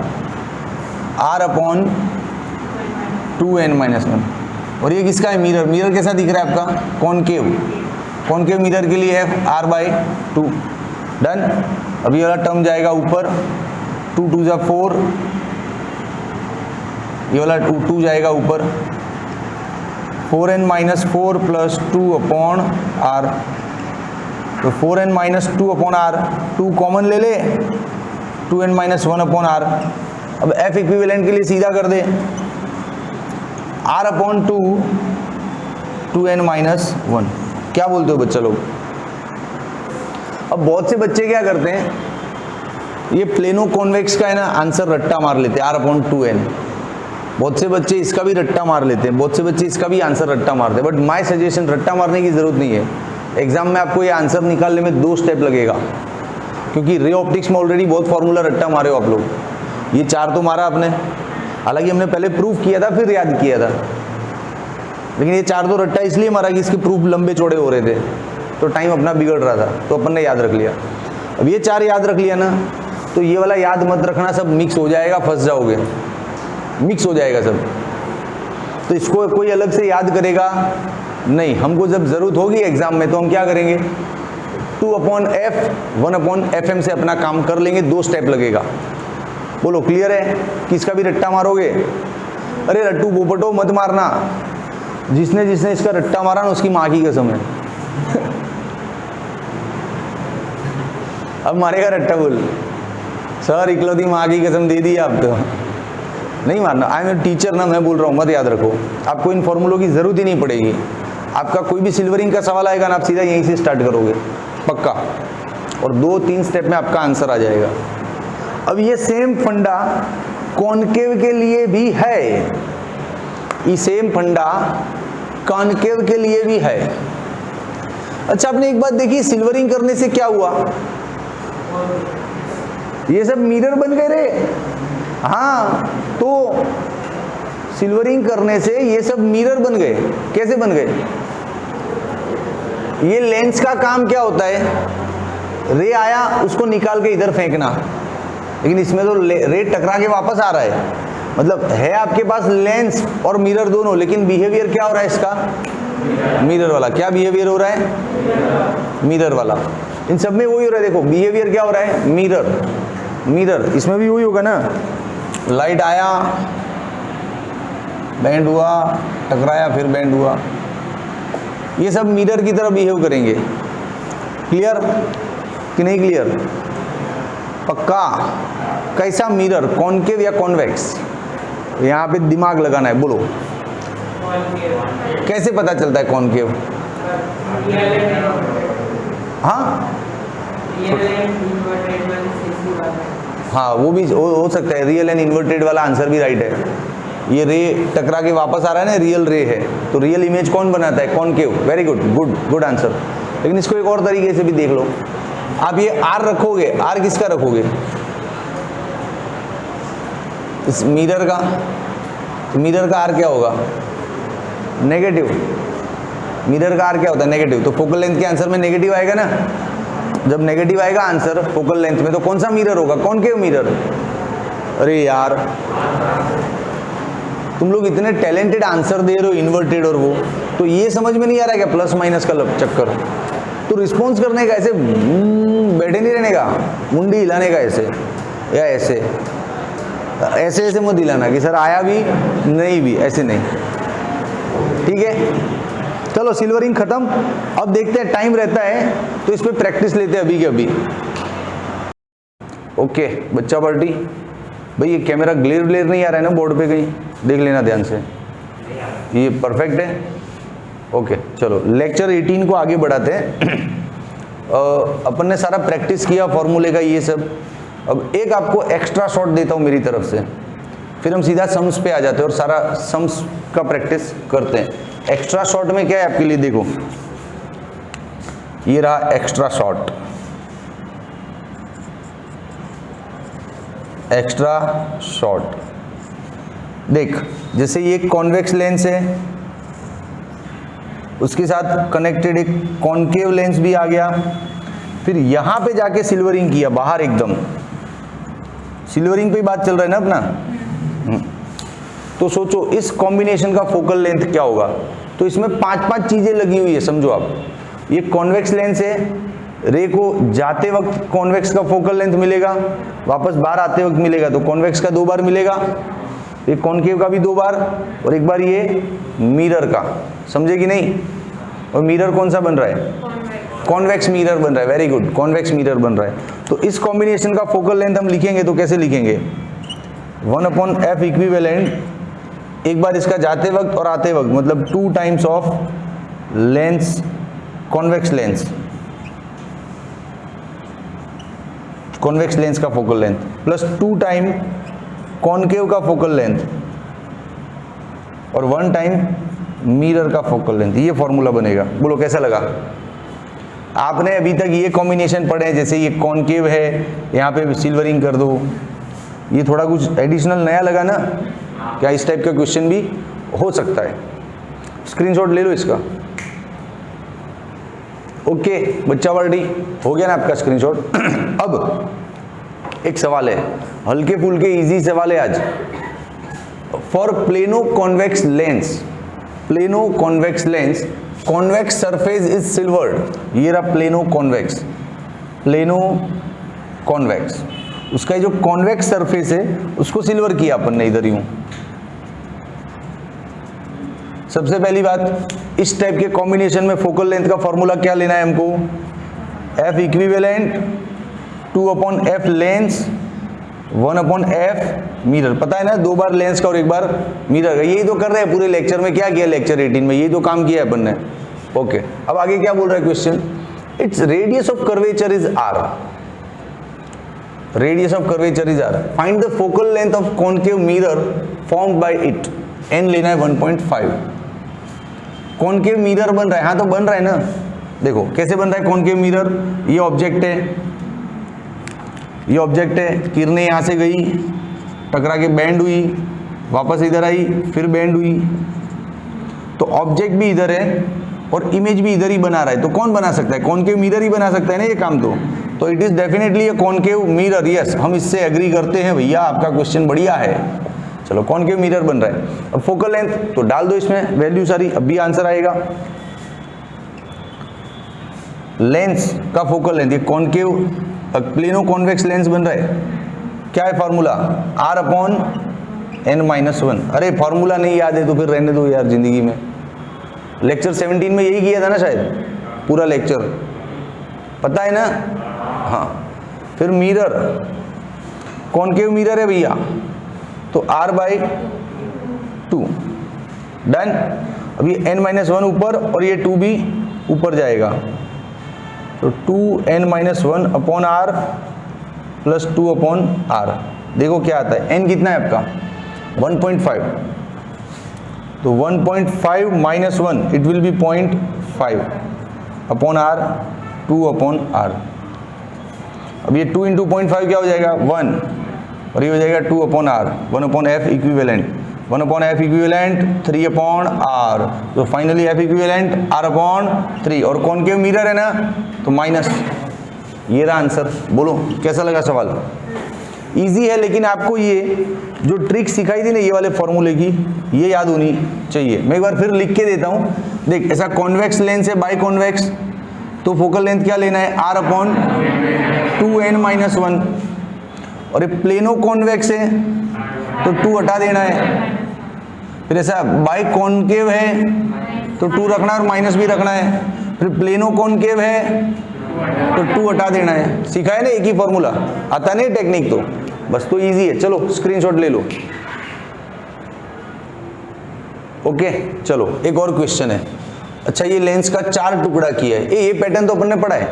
r/2n-1। और ये किसका है? मिरर। मिरर कैसा दिख रहा है आपका? कॉनकेव। कॉनकेव मिरर के लिए F r/2। डन। अब ये वाला टर्म जाएगा ऊपर, 2 × 4, ये वाला 2 जाएगा ऊपर, 4n-4 प्लस 2/r। तो 4n-2/r, 2 कॉमन ले ले, 2n-1/r। अब F इक्विवेलेंट के लिए सीधा कर दे, r/2 2n-1। क्या बोलते हो बच्चा लोग? अब बहुत से बच्चे क्या करते हैं, ये प्लेनो कॉन्वेक्स का है ना आंसर रट्टा मार लेते हैं, r/2n। बहुत से बच्चे इसका भी रट्टा मार लेते हैं, बहुत से बच्चे इसका भी आंसर रट्टा मारते हैं। बट माय सजेशन, रट्टा मारने की जरूरत नहीं है। एग्जाम में आपको ये आंसर निकालने में 2 स्टेप लगेगा, क्योंकि रे ऑप्टिक्स में ऑलरेडी बहुत फॉर्मूला रट्टा मारे हो आप लोग। ये 4 तो मारा आपने, हालांकि हमने पहले प्रूफ किया था फिर याद किया था, लेकिन ये 4 तो रट्टा इसलिए मारा कि इसके प्रूफ लंबे चौड़े हो रहे थे, तो टाइम अपना बिगड़ रहा था, तो अपन ने याद रख लिया। अब ये 4 याद रख लिया ना, तो ये वाला याद मत रखना, सब मिक्स हो जाएगा, फंस जाओगे, मिक्स हो जाएगा सब। तो इसको कोई अलग से याद करेगा नहीं, हमको जब जरूरत होगी एग्जाम में तो हम क्या करेंगे, 2/f 1/fm से अपना काम कर लेंगे। 2 स्टेप लगेगा। बोलो क्लियर है? किसका भी रट्टा मारोगे? अरे रट्टू पोपटो मत मारना, जिसने जिसने इसका रट्टा मारा ना उसकी माँ की कसम है। अब मारेगा रट्टा? बोल सर इकलौती माँ की कसम दे दी आप तो नहीं मारना। आई एम ए टीचर ना, मैं बोल रहा हूँ, मत याद रखो। आपको इन फॉर्मूलों की जरूरत ही नहीं पड़ेगी। आपका कोई भी सिल्वरिंग का सवाल आएगा ना, आप सीधा यहीं से स्टार्ट करोगे पक्का, और 2-3 स्टेप में आपका आंसर आ जाएगा। अब ये सेम फंडा कॉनकेव के लिए भी है, ये सेम फंडा कॉनकेव के लिए भी है। अच्छा, आपने एक बात देखी, सिल्वरिंग करने से क्या हुआ? ये सब मिरर बन गए रे। हाँ, तो सिल्वरिंग करने से ये सब मिरर बन गए। कैसे बन गए? ये लेंस का काम क्या होता है? रे आया, उसको निकाल के इधर फेंकना, लेकिन इसमें तो रे टकरा के वापस आ रहा है। मतलब है आपके पास लेंस और मिरर दोनों, लेकिन बिहेवियर क्या हो रहा है इसका? मिरर वाला। क्या बिहेवियर हो रहा है? मिरर वाला। इन सब में वही हो रहा है। देखो बिहेवियर क्या हो रहा है? Mirror mirror. इसमें भी वही होगा ना, लाइट आया, बैंड हुआ, टकराया, फिर बैंड हुआ। ये सब मिरर की तरह बिहेव करेंगे। क्लियर कि नहीं क्लियर? पक्का? कैसा मिरर? कॉनकेव या कॉन्वेक्स? यहाँ पे दिमाग लगाना है। बोलो कैसे पता चलता है कॉनकेव? हाँ हाँ, वो भी हो सकता है, रियल एंड इन्वर्टेड वाला आंसर भी राइट है। ये रे टकरा के वापस आ रहा है ना, रियल रे है, तो रियल इमेज कौन बनाता है? Concave. Very good, good good answer. लेकिन इसको एक और तरीके से भी देख लो, आप ये आर रखोगे, आर किसका रखोगे? इस मिरर का, तो मिरर का आर क्या होगा? नेगेटिव। मिरर का आर क्या होता है? नेगेटिव। तो फोकल लेंथ के आंसर में नेगेटिव आएगा ना, जब नेगेटिव आएगा आंसर फोकल लेंथ में, तो कौन सा मिरर होगा? Concave mirror. अरे यार, तुम लोग इतने टैलेंटेड आंसर दे रहे हो, इन्वर्टेड और वो, तो ये समझ में नहीं आ रहा है क्या प्लस माइनस का चक्कर? तो रिस्पॉन्स करने का ऐसे बैठे नहीं रहने का, मुंडी हिलाने का ऐसे या ऐसे, ऐसे ऐसे मत हिलाना कि सर आया भी नहीं भी, ऐसे नहीं, ठीक है। चलो सिल्वरिंग खत्म। अब देखते हैं, टाइम रहता है तो इस पे प्रैक्टिस लेते हैं अभी के अभी। ओके बच्चा पार्टी, भाई ये कैमरा ग्लेयर व्लेयर नहीं आ रहा है ना बोर्ड पे, कहीं देख लेना ध्यान से, ये परफेक्ट है। ओके चलो लेक्चर 18 को आगे बढ़ाते हैं। अपन ने सारा प्रैक्टिस किया फॉर्मूले का ये सब। अब एक आपको एक्स्ट्रा शॉट देता हूँ मेरी तरफ से, फिर हम सीधा सम्स पे आ जाते हैं और सारा सम्स का प्रैक्टिस करते हैं। एक्स्ट्रा शॉट में क्या है आपके लिए, देखो ये रहा एक्स्ट्रा शॉट। एक्स्ट्रा शॉट देख, जैसे ये कॉन्वेक्स लेंस है, उसके साथ कनेक्टेड एक कॉनकेव लेंस भी आ गया, फिर यहां पे जाके सिल्वरिंग किया बाहर एकदम। सिल्वरिंग पे बात चल रहा है ना अपना। तो सोचो इस कॉम्बिनेशन का फोकल लेंथ क्या होगा। तो इसमें 5-5 चीजें लगी हुई है, समझो आप। ये कॉन्वेक्स लेंस है, रे को जाते वक्त कॉन्वेक्स का फोकल लेंथ मिलेगा, वापस बाहर आते वक्त मिलेगा, तो कॉन्वेक्स का 2 बार मिलेगा, ये कॉनकेव का भी 2 बार, और एक बार ये मिरर का, समझे कि नहीं। और मिरर कौन सा बन रहा है? कॉन्वेक्स मिरर बन रहा है। वेरी गुड, कॉन्वेक्स मिरर बन रहा है। तो इस कॉम्बिनेशन का फोकल लेंथ हम लिखेंगे तो कैसे लिखेंगे? 1/f इक्विवेलेंट, एक बार इसका जाते वक्त और आते वक्त, मतलब 2 times of lens, convex lens, convex lens का focal length, plus 2 time concave का फोकल लेंथ, और 1 टाइम मिरर का फोकल लेंथ। ये फॉर्मूला बनेगा। बोलो कैसा लगा? आपने अभी तक ये कॉम्बिनेशन पढ़े हैं, जैसे ये कॉनकेव है, यहाँ पे सिल्वरिंग कर दो, ये थोड़ा कुछ एडिशनल नया लगा ना? क्या इस टाइप का क्वेश्चन भी हो सकता है? स्क्रीनशॉट ले लो इसका। ओके बच्चा वर्डी, हो गया ना आपका स्क्रीनशॉट। अब एक सवाल है, हल्के फुल्के इजी सवाल है आज। For plano convex lens, plano convex lens, convex surface is silvered. ये रहा प्लेनो कॉन्वेक्स, प्लेनो कॉन्वेक्स, उसका जो कॉन्वेक्स सरफेस है उसको सिल्वर किया अपन ने इधर यूं। सबसे पहली बात, इस टाइप के कॉम्बिनेशन में फोकल लेंथ का फॉर्मूला क्या लेना है हमको? F equivalent 2/f lens 1/f mirror. पता है ना, 2 बार लेंस का और 1 बार मिरर का। यही तो कर रहे हैं पूरे लेक्चर में। क्या किया लेक्चर 18 में? यही तो काम किया है अपन ने। ओके अब आगे क्या बोल रहा है question? Its radius of curvature is r, radius of curvature is r, find the focal length of concave mirror formed by it. n लेना है 1.5। कॉनकेव मिरर बन रहा है, हाँ तो बन रहा है ना। देखो कैसे बन रहा है कॉनकेव मिरर। ये ऑब्जेक्ट है, ये ऑब्जेक्ट है, किरणें यहाँ से गई, टकरा के बैंड हुई, वापस इधर आई, फिर बैंड हुई, तो ऑब्जेक्ट भी इधर है और इमेज भी इधर ही बना रहा है। तो कौन बना सकता है? कॉनकेव मिरर ही बना सकता है ना ये काम। तो it is definitely a concave mirror. Yes, हम इससे एग्री करते हैं भैया, आपका क्वेश्चन बढ़िया है। चलो कॉनकेव मिरर बन रहा है। अब फोकल लेंथ तो डाल दो इसमें वैल्यू सारी, अब भी आंसर आएगा। लेंस का फोकल लेंथ, ये कॉनकेव प्लेनो कॉन्वेक्स लेंस बन रहा है। क्या है फॉर्मूला? r/n-1। अरे फॉर्मूला नहीं याद है तो फिर रहने दो यार जिंदगी में। लेक्चर 17 में यही किया था ना शायद, पूरा लेक्चर पता है ना? हाँ। फिर मिरर, कॉनकेव मिरर है भैया, तो r/2 डन। अब ये n-1 ऊपर और ये 2 भी ऊपर जाएगा, तो 2n-1 upon r plus 2 upon r। देखो क्या आता है, n कितना है आपका 1.5, तो 1.5 minus 1 it will be 0.5 upon r 2 upon r। अब ये 2 इंटू 0.5 क्या हो जाएगा 1, और ये हो जाएगा 2 upon r, 1 upon f equivalent, 1 upon f equivalent 3 upon r, तो finally f equivalent r upon 3, और कॉनकेव मिरर है ना तो माइनस। ये रहा आंसर। बोलो कैसा लगा सवाल? इजी है, लेकिन आपको ये जो ट्रिक सिखाई थी ना ये वाले फॉर्मूले की, ये याद होनी चाहिए। मैं एक बार फिर लिख के देता हूँ। देख, ऐसा कॉन्वेक्स लेंस है बाई कॉन्वेक्स, तो फोकल लेंथ क्या लेना है r अपॉन 2n-1, और ये प्लेनो कॉन्वेक्स है तो 2 हटा देना है। फिर ऐसा बाई कॉनकेव है तो 2 रखना है और माइनस भी रखना है। फिर प्लेनो कॉनकेव है तो 2 हटा देना है। सीखा है ना, एक ही फॉर्मूला। आता नहीं टेक्निक तो बस, तो इजी है। चलो स्क्रीनशॉट ले लो। ओके चलो एक और क्वेश्चन है। अच्छा, ये लेंस का 4 टुकड़ा किया है। ये पैटर्न तो अपन ने पढ़ा है,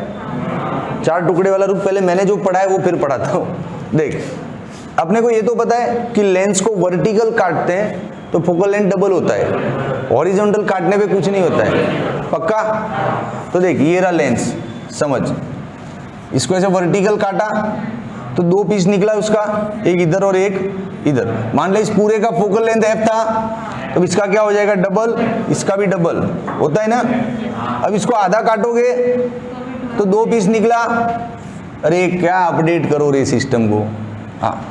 4 टुकड़े वाला रूप पहले मैंने जो पढ़ा है वो फिर पढ़ाता हूँ। देख, अपने को ये तो पता है कि लेंस को वर्टिकल काटते हैं तो फोकल लेंथ डबल होता है, हॉरिजॉन्टल काटने पे कुछ नहीं होता है। पक्का? तो देख, ये रहा लेंस, समझ, इसको ऐसे वर्टिकल काटा तो 2 पीस निकला उसका, एक इधर और एक इधर। मान लो इस पूरे का फोकल लेंथ f था, तो इसका क्या हो जाएगा डबल, इसका भी डबल होता है ना। अब इसको आधा काटोगे तो 2 पीस निकला। अरे क्या अपडेट करो रे सिस्टम को। हाँ,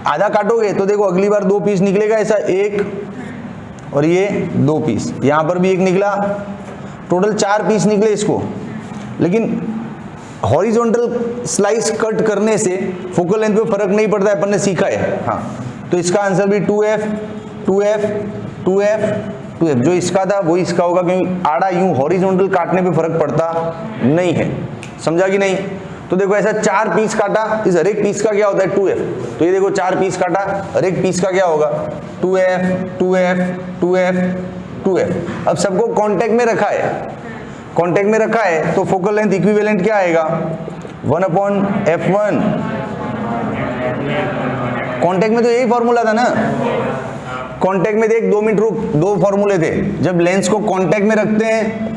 आधा काटोगे तो देखो अगली बार 2 पीस निकलेगा, ऐसा 1 और ये 2 पीस, यहाँ पर भी 1 निकला, टोटल 4 पीस निकले इसको। लेकिन हॉरिजॉन्टल स्लाइस कट करने से फोकल लेंथ पे फर्क नहीं पड़ता है, अपन ने सीखा है। हाँ, तो इसका आंसर भी 2f 2f 2f 2f, जो इसका था वो इसका होगा, क्योंकि आड़ा यूं हॉरिजॉन्टल काटने पे फर्क पड़ता नहीं है। समझा कि नहीं? तो देखो ऐसा 4 पीस काटा, इस हर एक पीस का क्या होता है 2f, तो ये देखो 4 पीस काटा, हर एक पीस का क्या होगा 2f 2f 2f 2f। अब सबको कांटेक्ट में रखा है, कांटेक्ट में रखा है तो फोकल लेंथ इक्विवेलेंट क्या आएगा 1/f1। कांटेक्ट में तो यही फॉर्मूला था ना। कांटेक्ट में देख, 2 मिनट रुक, 2 फॉर्मूले थे। जब लेंस को कांटेक्ट में रखते हैं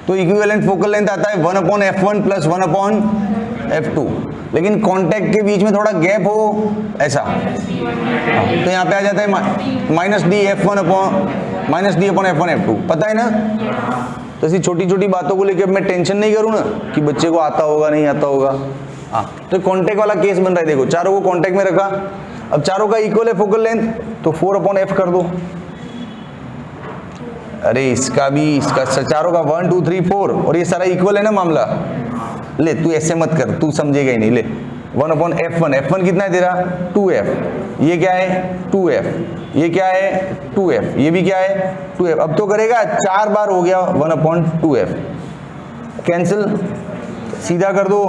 तो इक्विवेलेंट फोकल लेंथ आता है 1/f1 प्लस 1/f2। लेकिन कांटेक्ट के बीच में थोड़ा गैप हो ऐसा, तो यहाँ पे आ जाता है -d/f1/f1f2। पता है ना? तो ऐसी छोटी छोटी बातों को लेकर मैं टेंशन नहीं करूँ ना कि बच्चे को आता होगा नहीं आता होगा। हाँ, तो कांटेक्ट वाला केस बन रहा है। देखो चारों को कांटेक्ट में रखा, अब चारों का इक्वल है फोकल लेंथ, तो 4/f कर दो। अरे इसका भी, इसका चारों का 1 2 3 4, और ये सारा इक्वल है ना मामला। ले तू ऐसे मत कर, तू समझेगा ही नहीं। ले 1/f1, f1 कितना है तेरा 2f, ये क्या है 2f, ये क्या है 2f, ये भी क्या है 2f। अब तो करेगा 4 बार हो गया 1/2f, कैंसिल, सीधा कर दो,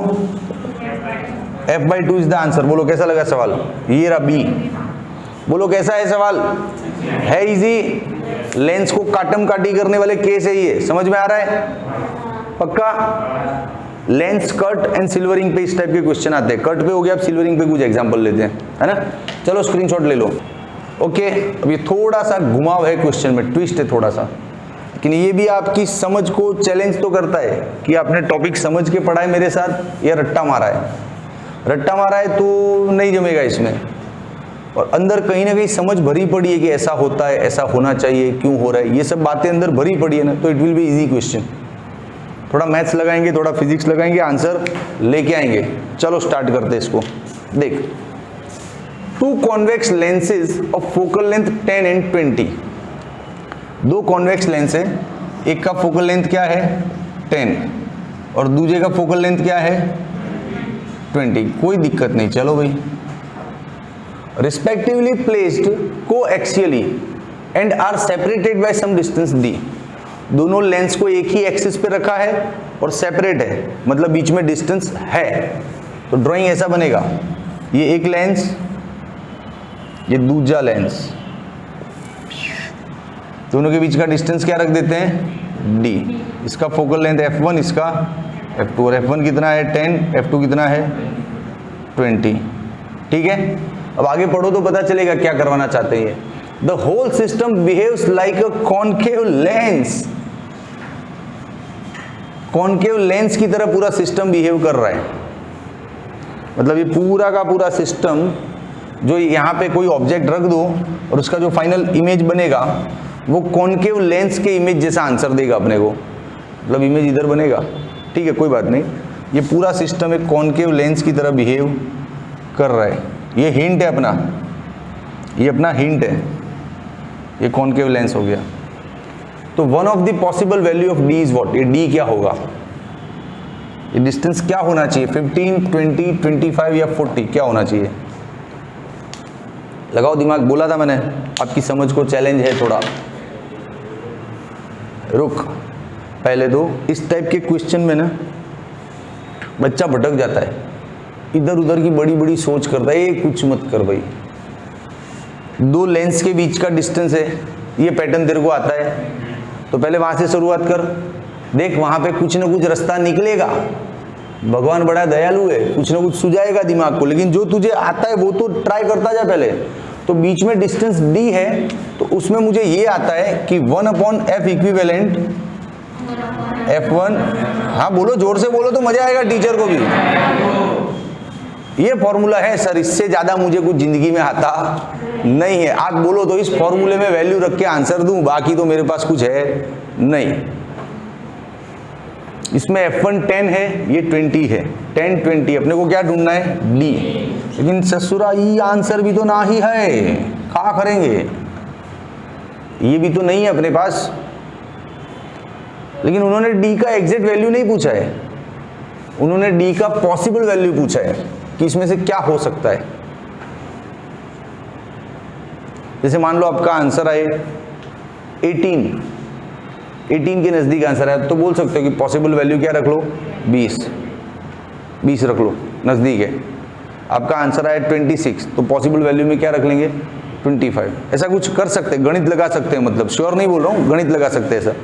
f/2 इज द आंसर। बोलो कैसा लगा सवाल? ये रहा बी। बोलो कैसा है सवाल? है इजी। लेंस को काटम काटी करने वाले केस है ये, समझ में आ रहा है? पक्का? लेंस कट एंड सिल्वरिंग पे इस टाइप के क्वेश्चन आते हैं। कट पे हो गया, अब सिल्वरिंग पे कुछ एग्जांपल लेते हैं, है ना। चलो स्क्रीनशॉट ले लो। ओके, अब ये थोड़ा सा घुमाव है क्वेश्चन में, ट्विस्ट है थोड़ा सा, लेकिन ये भी आपकी समझ को चैलेंज तो करता है कि आपने टॉपिक समझ के पढ़ा है मेरे साथ या रट्टा मारा है। रट्टा मारा है तो नहीं जमेगा इसमें, और अंदर कहीं ना कहीं समझ भरी पड़ी है कि ऐसा होता है, ऐसा होना चाहिए, क्यों हो रहा है, ये सब बातें अंदर भरी पड़ी है ना, तो it will be easy question. थोड़ा मैथ्स लगाएंगे, थोड़ा फिजिक्स लगाएंगे, आंसर लेके आएंगे। चलो स्टार्ट करते हैं इसको। देख, 2 convex lenses of focal length 10 and 20। 2 convex lens है, एक का फोकल लेंथ क्या है 10 और दूसरे का फोकल लेंथ क्या है 20। कोई दिक्कत नहीं, चलो भाई। Respectively placed coaxially and are separated by some distance d। दोनों लेंस को एक ही एक्सिस पे रखा है और सेपरेट है, मतलब बीच में डिस्टेंस है। तो ड्राइंग ऐसा बनेगा, ये एक लेंस, ये दूसरा लेंस, दोनों के बीच का डिस्टेंस क्या रख देते हैं d। इसका फोकल लेंथ f1, इसका F2 और F1 कितना है 10, F2 कितना है 20। ठीक है, अब आगे पढ़ो तो पता चलेगा क्या करवाना चाहते हैं। The whole system behaves like a concave lens. Concave lens की तरह पूरा सिस्टम बिहेव कर रहा है। मतलब ये पूरा का पूरा सिस्टम, जो यहाँ पे कोई ऑब्जेक्ट रख दो और उसका जो फाइनल इमेज बनेगा वो कॉनकेव लेंस के इमेज जैसा आंसर देगा अपने को। मतलब इमेज इधर बनेगा, ठीक है, कोई बात नहीं। ये पूरा सिस्टम एक कॉनकेव लेंस की तरह बिहेव कर रहा है। ये हिंट है अपना, ये अपना हिंट है, ये कॉनकेव लेंस हो गया। तो one of the possible value of D is what, ये डी क्या होगा, ये डिस्टेंस क्या होना चाहिए, 15, 20, 25 या 40, क्या होना चाहिए? लगाओ दिमाग, बोला था मैंने आपकी समझ को चैलेंज है थोड़ा। रुक, पहले तो इस टाइप के क्वेश्चन में ना बच्चा भटक जाता है, इधर उधर की बड़ी बड़ी सोच करता है। ये कुछ मत कर भाई, दो लेंस के बीच का डिस्टेंस है, ये पैटर्न तेरे को आता है तो पहले वहां से शुरुआत कर। देख वहां पे कुछ ना कुछ रास्ता निकलेगा, भगवान बड़ा दयालु है, कुछ ना कुछ सुझाएगा दिमाग को। लेकिन जो तुझे आता है वो तो ट्राई करता जा पहले। तो बीच में डिस्टेंस डी है, तो उसमें मुझे ये आता है कि 1/f इक्विवेलेंट F1, हाँ बोलो, जोर से बोलो तो मजा आएगा टीचर को भी। ये फॉर्मूला है सर, इससे ज्यादा मुझे कुछ जिंदगी में आता नहीं है। आप बोलो तो इस फॉर्मूले में वैल्यू रख के आंसर दूं, बाकी तो मेरे पास कुछ है नहीं। इसमें F1 10 है, ये 20 है, 10, 20, अपने को क्या ढूंढना है, D। लेकिन ससुरा ये आंसर भी तो ना ही है, क्या करेंगे, ये भी तो नहीं है अपने पास। लेकिन उन्होंने D का एग्जैक्ट वैल्यू नहीं पूछा है, उन्होंने D का पॉसिबल वैल्यू पूछा है कि इसमें से क्या हो सकता है। जैसे मान लो आपका आंसर आए 18 के नजदीक आंसर है, तो बोल सकते हो कि पॉसिबल वैल्यू क्या रख लो, 20 रख लो, नजदीक है। आपका आंसर आया 26, तो पॉसिबल वैल्यू में क्या रख लेंगे, 25। ऐसा कुछ कर सकते हैं, गणित लगा सकते हैं, मतलब श्योर नहीं बोल रहा हूँ, गणित लगा सकते हैं सर।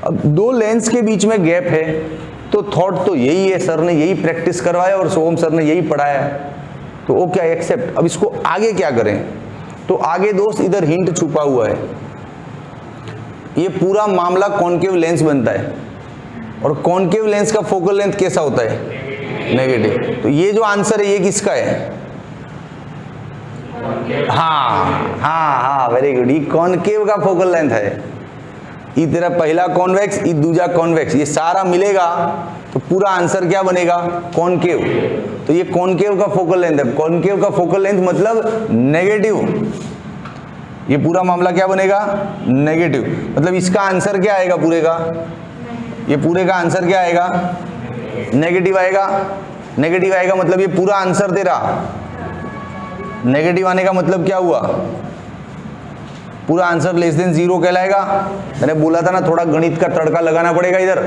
अब दो लेंस के बीच में गैप है, तो थॉट तो यही है, सर ने यही प्रैक्टिस करवाया और सोहम सर ने यही पढ़ाया, तो वो क्या एक्सेप्ट। अब इसको आगे क्या करें, तो आगे दोस्त इधर हिंट छुपा हुआ है। ये पूरा मामला कॉनकेव लेंस बनता है, और कॉनकेव लेंस का फोकल लेंथ कैसा होता है, नेगेटिव। तो ये जो आंसर है ये किसका है, हाँ, वेरी गुड, ये कॉनकेव का फोकल लेंथ है। ये तेरा पहला कॉन्वेक्स, ये दूसरा कॉन्वेक्स, ये सारा मिलेगा तो पूरा आंसर क्या बनेगा, कॉनकेव। तो ये कॉनकेव का फोकल लेंथ है। कॉनकेव का फोकल लेंथ मतलब नेगेटिव। ये पूरा मामला क्या बनेगा, नेगेटिव। मतलब इसका आंसर क्या आएगा पूरे का, ये पूरे का आंसर क्या आएगा, नेगेटिव आएगा। नेगेटिव आएगा मतलब ये पूरा आंसर तेरा नेगेटिव आने का मतलब क्या हुआ, पूरा आंसर लेस देन 0 कहलाएगा। मैंने बोला था ना थोड़ा गणित का तड़का लगाना पड़ेगा, इधर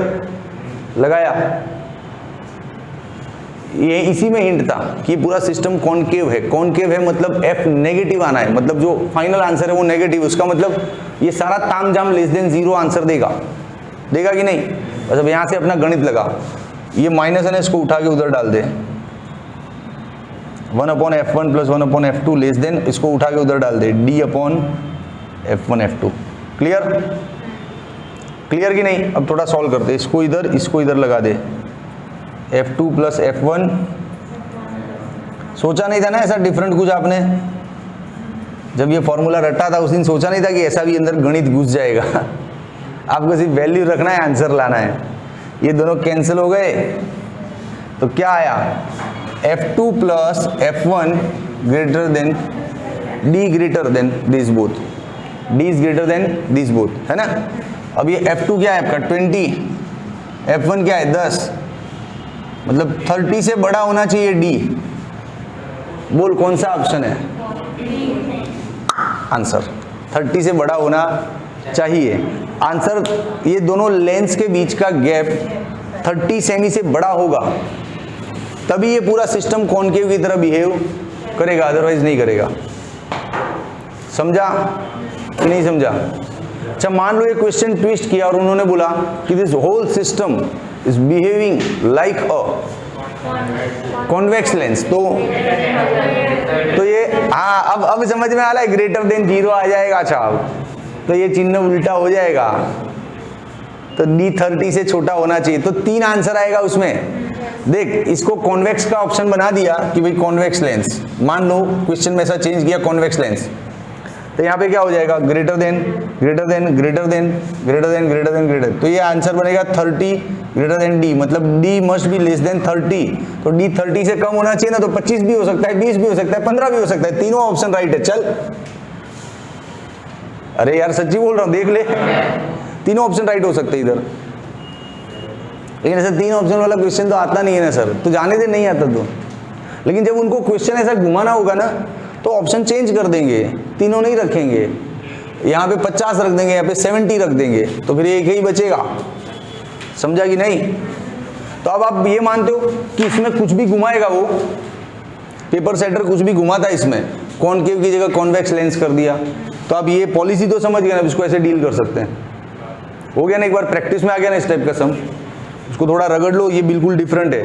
लगाया। ये इसी में हिंट था कि पूरा सिस्टम कॉनकेव है। कॉनकेव है मतलब F नेगेटिव आना है, मतलब जो फाइनल आंसर है वो नेगेटिव। उसका मतलब ये सारा तामझाम लेस देन 0 आंसर देगा कि नहीं। बस अब यहां से अपना गणित लगा, ये माइनस है ना, इसको उठा के उधर डाल दे। 1/F1 + 1/F2 लेस देन, इसको उठा के उधर डाल दे, D/F1 F2। क्लियर कि नहीं। अब थोड़ा सॉल्व करते, इसको इधर लगा दे, F2 + F1। सोचा नहीं था ना ऐसा डिफरेंट कुछ आपने, जब ये फॉर्मूला रटा था उस दिन सोचा नहीं था कि ऐसा भी अंदर गणित घुस जाएगा। आपको सिर्फ वैल्यू रखना है, आंसर लाना है। ये दोनों कैंसिल हो गए तो क्या आया, F2 + F1 greater than D greater than this both, D is greater than this both, है ना। अब ये F2 क्या है आपका 20, F1 क्या है 10, मतलब 30 से बड़ा होना चाहिए D। बोल कौन सा ऑप्शन है, आंसर 30 से बड़ा होना चाहिए। आंसर, ये दोनों लेंस के बीच का गैप 30 सेमी से बड़ा होगा, तभी ये पूरा सिस्टम कॉनकेव की तरह बिहेव करेगा, अदरवाइज नहीं करेगा। समझा कि नहीं समझा। अच्छा मान लो ये क्वेश्चन ट्विस्ट किया और उन्होंने बोला कि this whole system is behaving like a convex lens. तो ये हाँ, अब समझ में आ रहा है, ग्रेटर देन 0 आ जाएगा। अच्छा, तो ये चिन्ह उल्टा हो जाएगा, तो D30 से छोटा होना चाहिए। तो 3 आंसर आएगा उसमें। देख, इसको कॉन्वेक्स का ऑप्शन बना दिया कि भाई कॉन्वेक्स लेंस, मान लो क्वेश्चन में ऐसा चेंज किया कॉन्वेक्स लेंस, तो यहाँ पे क्या हो जाएगा, greater than greater than greater than greater than greater than greater, तो ये आंसर बनेगा 30 ग्रेटर देन D, मतलब D must be less than 30। तो D 30 से कम होना चाहिए ना, तो 25 भी हो सकता है, 20 भी हो सकता है, 15 भी हो सकता है, तीनों ऑप्शन राइट है। चल, अरे यार सच्ची बोल रहा हूँ, देख ले, तीनों ऑप्शन राइट हो सकते हैं इधर। लेकिन ऐसा 3 ऑप्शन वाला क्वेश्चन तो आता नहीं है ना सर, तो जाने दे, नहीं आता तो। लेकिन जब उनको क्वेश्चन ऐसा घुमाना होगा ना, तो ऑप्शन चेंज कर देंगे, तीनों नहीं रखेंगे, यहाँ पे 50 रख देंगे, यहाँ पे 70 रख देंगे, तो फिर एक ही बचेगा। समझा कि नहीं? तो अब आप ये मानते हो कि इसमें कुछ भी घुमाएगा, वो पेपर सेटर कुछ भी घुमाता है इसमें, कॉनकेव की जगह कॉन्वेक्स लेंस कर दिया, तो आप ये पॉलिसी तो समझ गए ना, इसको ऐसे डील कर सकते हैं। हो गया ना, एक बार प्रैक्टिस में आ गया ना इस टाइप का सम, उसको थोड़ा रगड़ लो, ये बिल्कुल डिफरेंट है।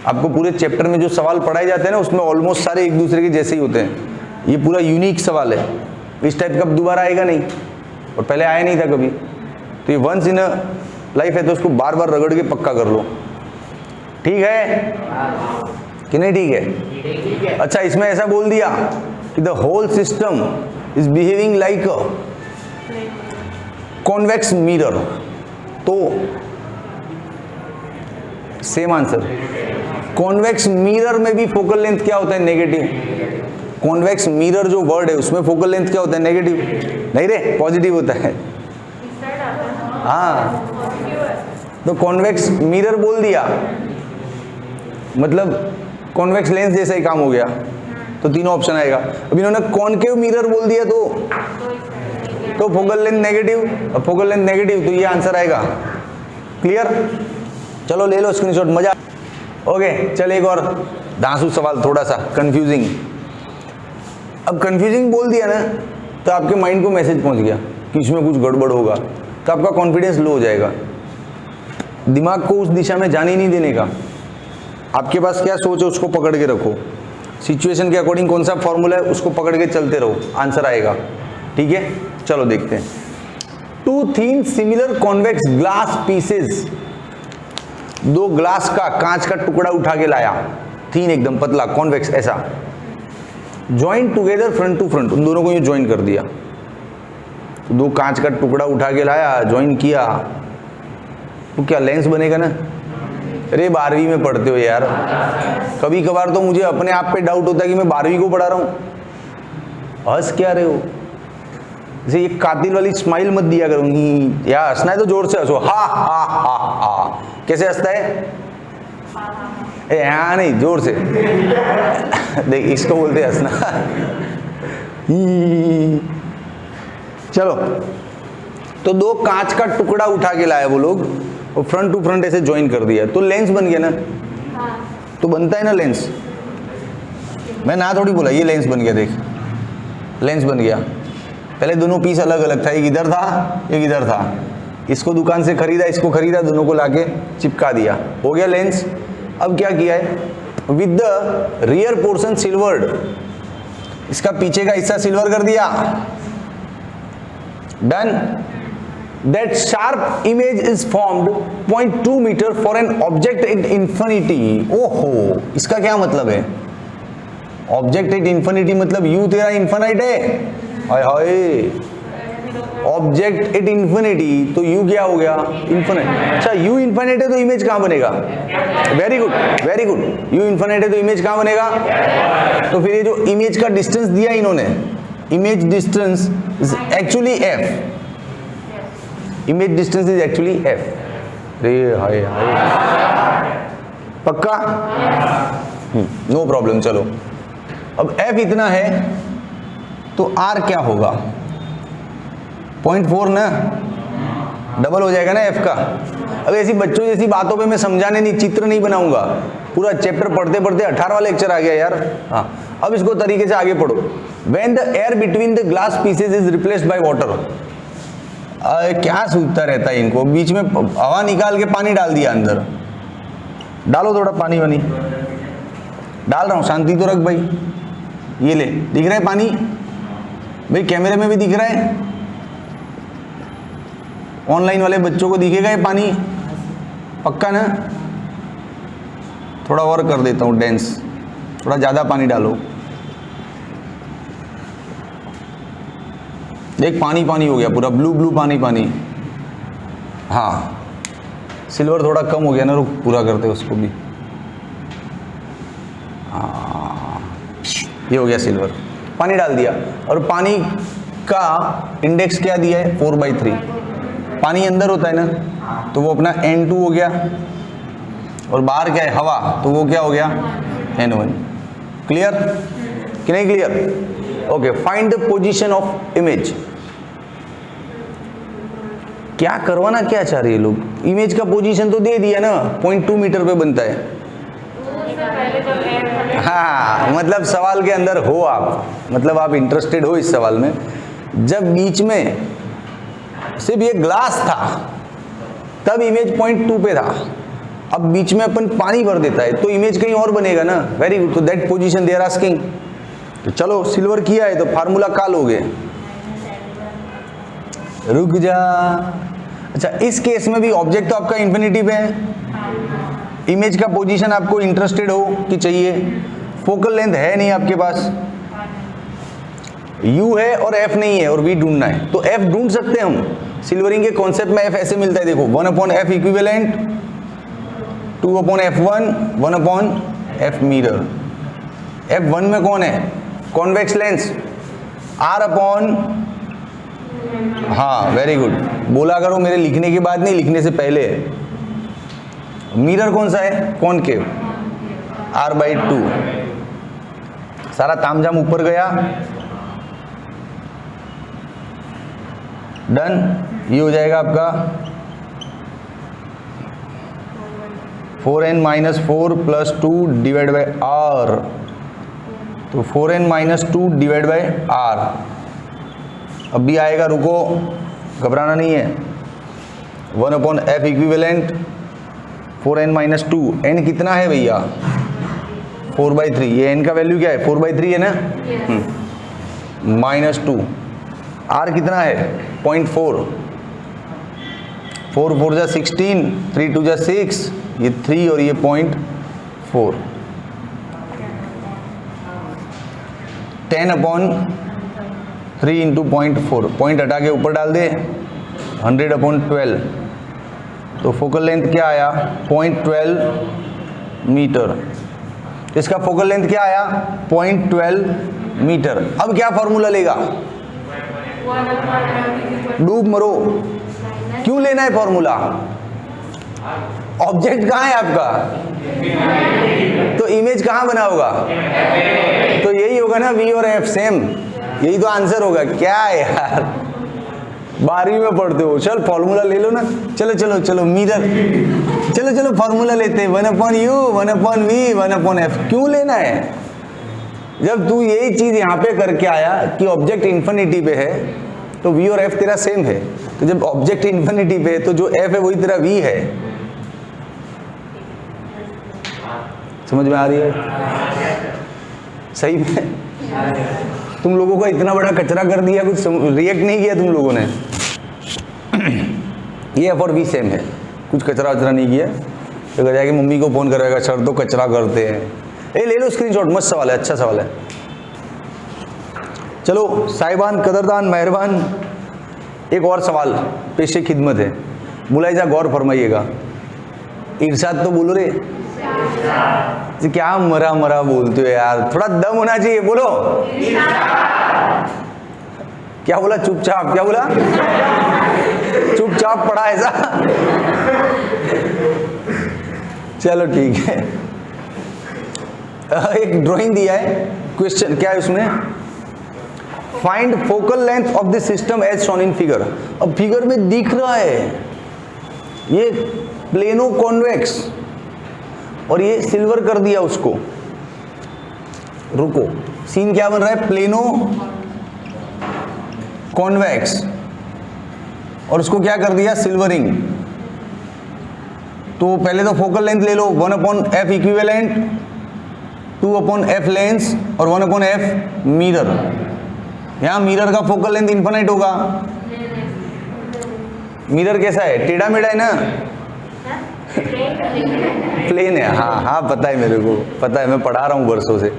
आपको पूरे चैप्टर में जो सवाल पढ़ाए जाते हैं ना, उसमें ऑलमोस्ट सारे एक दूसरे के जैसे ही होते हैं। ये पूरा यूनिक सवाल है, इस टाइप का दोबारा आएगा नहीं, और पहले आया नहीं था कभी। तो ये वंस इन अ लाइफ है, तो उसको बार बार रगड़ के पक्का कर लो। ठीक है कि नहीं? ठीक है। अच्छा, इसमें ऐसा बोल दिया कि the whole system is behaving like a convex mirror, तो सेम आंसर। कॉन्वेक्स मिरर में भी फोकल लेंथ क्या होता है? नेगेटिव। कॉन्वेक्स मिरर जो वर्ड है उसमें फोकल लेंथ क्या होता है? नेगेटिव। नहीं रे, पॉजिटिव होता है। हाँ, तो कॉन्वेक्स मिरर बोल दिया, मतलब कॉन्वेक्स लेंस जैसा ही काम हो गया, तो तीनों ऑप्शन आएगा। अब इन्होंने कॉनकेव मिरर बोल दिया, तो फोकल लेंथ नेगेटिव, अब फोकल लेंथ नेगेटिव, तो ये आंसर आएगा। क्लियर? चलो ले लो स्क्रीनशॉट, मजा। ओके, चल एक और धांसू सवाल, थोड़ा सा कंफ्यूजिंग। अब कंफ्यूजिंग बोल दिया ना, तो आपके माइंड को मैसेज पहुंच गया कि इसमें कुछ गड़बड़ होगा, तो आपका कॉन्फिडेंस लो हो जाएगा, दिमाग को उस दिशा में जाने नहीं देने का। आपके पास क्या सोच है उसको पकड़ के रखो, सिचुएशन के अकॉर्डिंग कौन सा फॉर्मूला है उसको पकड़ के चलते रहो, आंसर आएगा। ठीक है, चलो देखते हैं। 2 thin similar convex glass pieces, 2 glass का कांच का टुकड़ा उठा के लाया, थीन एकदम पतला, कॉन्वेक्स ऐसा, join together front to front, उन दोनों को ये ज्वाइन कर दिया। तो 2 कांच का टुकड़ा उठा के लाया, ज्वाइन किया, तो क्या लेंस बनेगा ना? अरे 12वीं में पढ़ते हो यार, कभी कभार तो मुझे अपने आप पे डाउट होता है कि मैं 12वीं को पढ़ा रहा हूँ। हंस क्या रहे हो? जैसे ये कातिल वाली स्माइल मत दिया करूंगी, या हंसना है तो जोर से हंसो, हा हा हा हा। कैसे हंसता है? हाँ नहीं, जोर से देख, इसको बोलते हैं हंसना। चलो, तो 2 कांच का टुकड़ा उठा के लाए वो लोग, और फ्रंट टू फ्रंट ऐसे ज्वाइन कर दिया, तो लेंस बन गया ना। तो बनता है ना लेंस, मैं ना थोड़ी बोला, ये लेंस बन गया, देख लेंस बन गया। पहले दोनों पीस अलग अलग था, एक इधर था एक इधर था, इसको दुकान से खरीदा, इसको खरीदा, दोनों को लाके चिपका दिया, हो गया लेंस। अब क्या किया है, with the rear portion silvered, इसका पीछे का हिस्सा सिल्वर कर दिया, done. That sharp image is formed 0.2 metre for an object at infinity. ओहो, इसका क्या मतलब है? ऑब्जेक्ट एट इंफिनिटी मतलब यू तेरा इंफिनिट है, हाय हाय, ऑब्जेक्ट एट इंफिनिटी, तो यू क्या हो गया? इंफिनिट। अच्छा, यू इंफिनिट है तो इमेज कहां बनेगा? Very good very good, you infinite है तो इमेज कहां बनेगा? तो फिर ये जो इमेज का डिस्टेंस दिया इन्होंने, image distance is actually f, image distance is actually f. रे हाय हाय, पक्का? No problem. चलो, अब एफ इतना है तो आर क्या होगा? 0.4 ना, डबल हो जाएगा ना एफ का। अब ऐसी बच्चों जैसी बातों पे मैं समझाने नहीं, चित्र नहीं बनाऊंगा, पूरा चैप्टर पढ़ते पढ़ते 18वां लेक्चर आ गया यार। हाँ, अब इसको तरीके से आगे पढ़ो। When the air between the glass pieces is replaced by water, क्या सूझता रहता है इनको, बीच में हवा निकाल के पानी डाल दिया अंदर। डालो थोड़ा पानी वानी, डाल रहा हूँ, शांति तो रख भाई। ये ले, दिख रहा है पानी भाई, कैमरे में भी दिख रहा है, ऑनलाइन वाले बच्चों को दिखेगा ये पानी, पक्का ना? थोड़ा और कर देता हूँ डेंस, थोड़ा ज़्यादा पानी डालो। देख पानी पानी हो गया पूरा, ब्लू ब्लू पानी पानी। हाँ सिल्वर थोड़ा कम हो गया ना, रुक पूरा करते उसको भी। हाँ ये हो गया सिल्वर, पानी डाल दिया। और पानी का इंडेक्स क्या दिया है? 4/3। पानी अंदर होता है ना, तो वो अपना N2 हो गया, और बाहर क्या है? हवा, तो वो क्या हो गया? N1। क्लियर कि नहीं clear? Okay, find the position of image. क्या करवाना क्या चाह रहे हैं लोग? इमेज का पोजीशन तो दे दिया ना, 0.2 मीटर पे बनता है। हाँ मतलब सवाल के अंदर हो आप, मतलब आप इंटरेस्टेड हो इस सवाल में। जब बीच में सिर्फ ये ग्लास था तब इमेज 0.2 पे था, अब बीच में अपन पानी भर देता है तो इमेज कहीं और बनेगा ना। वेरी गुड, तो that position they are asking. तो चलो सिल्वर किया है तो फार्मूला का लोगे, रुक जा। अच्छा इस केस में भी ऑब्जेक्ट तो आपका इंफिनिटी पे है, इमेज का पोजीशन आपको इंटरेस्टेड हो कि चाहिए, फोकल लेंथ है नहीं आपके पास, U है और F नहीं है और V ढूंढना है, तो F ढूंढ सकते हैं हम। सिल्वरिंग के कॉन्सेप्ट में F ऐसे मिलता है, देखो 1/F equivalent, 2/F1, 1/F mirror. F1 में कौन है? कॉन्वेक्स लेंस, R/, हाँ वेरी गुड, बोला करो मेरे लिखने के बाद नहीं, लिखने से पहले। मिरर कौन सा है? Concave, R/2। सारा तामझाम ऊपर गया, डन। ये हो जाएगा आपका 4n-4 + 2 डिवाइड बाय R, तो 4n-2 डिवाइड बाय R। अब भी आएगा, रुको घबराना नहीं है। 1/F इक्विवेलेंट 4n-2, n कितना है भैया? 4/3। ये n का वैल्यू क्या है? 4/3 है ना, -2। R कितना है? 0.4, 4 4 जा 16, 3 2 जा 6, ये 3 और ये 0.4। 10/3 × 0.4, पॉइंट हटा के ऊपर डाल दे, 100/12। तो फोकल लेंथ क्या आया? 0.12 मीटर। इसका फोकल लेंथ क्या आया? 0.12 मीटर। अब क्या फॉर्मूला लेगा? डूब मरो, क्यों लेना है फॉर्मूला? ऑब्जेक्ट कहाँ है आपका? तो इमेज कहाँ बना होगा? तो यही होगा ना, V और F सेम, यही तो आंसर होगा। क्या है यार, 12वीं में पढ़ते हो, चल फॉर्मूला ले लो ना। चलो चलो चलो मिरर, चलो चलो फॉर्मूला लेते हैं, 1/U, 1/V, 1/F। क्यों लेना है जब तू यही चीज यहाँ पे करके आया कि ऑब्जेक्ट इन्फिनिटी पे है तो V और F तेरा सेम है। तो जब ऑब्जेक्ट इन्फिनिटी पे है तो जो F है वही तेरा V है। समझ में आ रही है? सही में तुम लोगों का इतना बड़ा कचरा कर दिया, कुछ रिएक्ट नहीं किया तुम लोगों ने। ये F और V सेम है, कुछ कचरा वचरा नहीं किया। तो कह जाएगी मम्मी को फोन करेगा, सर तो कचरा करते हैं। ए ले लो स्क्रीनशॉट, मस्त सवाल है, अच्छा सवाल है। चलो साहिबान, कदरदान, मेहरबान, एक और सवाल पेशे खिदमत है, मुलाहिजा गौर फरमाइएगा। इरशाद तो बोलो रे, क्या मरा मरा बोलते हो यार, थोड़ा दम होना चाहिए, बोलो। क्या बोला? चुपचाप, क्या बोला? चुपचाप पढ़ा ऐसा। चलो ठीक है। एक ड्राइंग दिया है, क्वेश्चन क्या है उसमें? Find focal length of the system as shown in figure. अब फिगर में दिख रहा है ये प्लेनो कॉन्वेक्स और ये सिल्वर कर दिया उसको। रुको, सीन क्या बन रहा है? प्लेनो कॉन्वेक्स और उसको क्या कर दिया, सिल्वरिंग। तो पहले तो फोकल लेंथ ले लो, 1/f इक्विवेलेंट, 2/f लेंस और 1/f मिरर। यहां मिरर का फोकल लेंथ इन्फिनिट होगा। मिरर कैसा है, टेढ़ा मेढ़ा है ना? प्लेन है, हाँ हाँ पता है मेरे को, पता है, मैं पढ़ा रहा हूँ वर्षों से।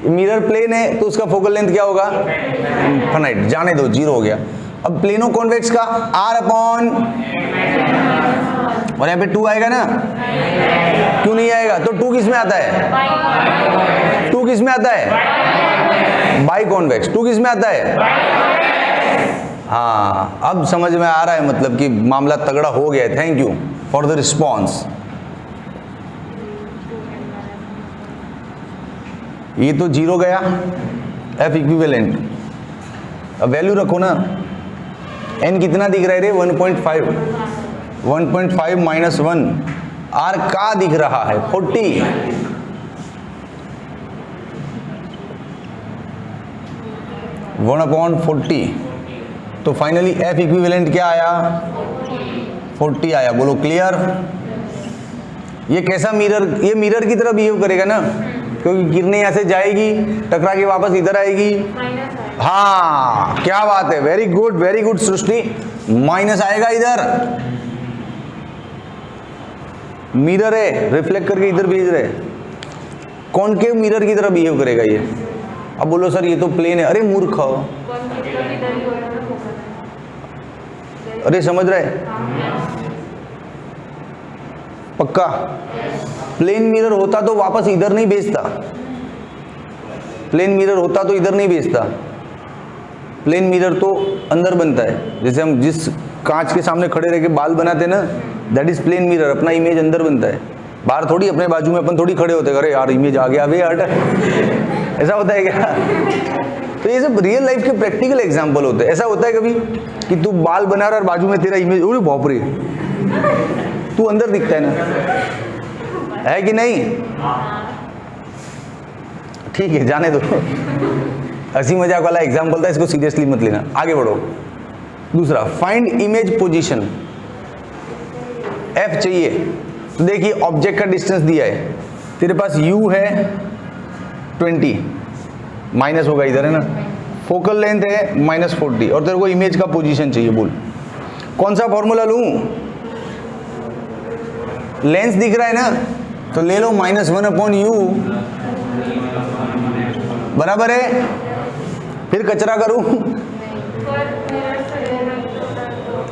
मिरर प्लेन है तो उसका फोकल लेंथ क्या होगा, इन्फिनिट। जाने दो, 0 हो गया। अब प्लेनो कॉन्वेक्स का r/, और यहाँ पे 2 आएगा ना? क्यों नहीं आएगा? तो 2 किस में आता है? 2 किस में आता है? By convex. 2 किस में आता है? हाँ, अब समझ में आ रहा है, मतलब कि मामला तगड़ा हो गया है। Thank you for the response. ये तो 0 गया, F इक्विवेलेंट। अब वैल्यू रखो ना, n कितना दिख रहा है रे? 1.5, 1.5 माइनस 1, R का दिख रहा है 40। One upon 40। तो फाइनली F इक्विवेलेंट क्या आया? 40 आया। बोलो क्लियर? ये कैसा मिरर, ये मिरर की तरह बिहेव करेगा ना, क्योंकि किरणें यहाँ से जाएगी, टकरा के वापस इधर आएगी। हाँ, क्या बात है, वेरी गुड सृष्टि। माइनस आएगा इधर, मिरर है, रिफ्लेक्ट करके इधर भेज रहे, कॉनकेव मिरर की तरह बिहेव करेगा ये। अब बोलो सर ये तो प्लेन है। अरे मूर्ख, अरे समझ रहे? पक्का? प्लेन मिरर होता तो वापस इधर नहीं भेजता, प्लेन मिरर होता तो इधर नहीं भेजता। प्लेन मिरर तो अंदर बनता है, जैसे हम जिस कांच के सामने खड़े रह के बाल बनाते ना, दैट इज प्लेन मिरर। अपना इमेज अंदर बनता है, बाहर थोड़ी, अपने बाजू में अपन थोड़ी खड़े होते, अरे यार इमेज आ गया, अबे हट। ऐसा होता है क्या? तो ये सब रियल लाइफ के प्रैक्टिकल एग्जाम्पल होते हैं। ऐसा होता है कभी कि तू बाल बना रहा और बाजू में तेरा इमेज, अरे बाप रे, तू अंदर दिखता है ना, है कि नहीं? ठीक है, जाने दो, हंसी मजाक वाला एग्जाम्पल था, इसको सीरियसली मत लेना। आगे बढ़ो। दूसरा, फाइंड इमेज पोजीशन। F चाहिए, तो देखिए ऑब्जेक्ट का डिस्टेंस दिया है, तेरे पास u है 20, माइनस होगा इधर है ना, फोकल लेंथ है -40, और तेरे को इमेज का पोजीशन चाहिए। बोल कौन सा फॉर्मूला लूं? लेंस दिख रहा है ना, तो ले लो -1/u, बराबर है। फिर कचरा करूं?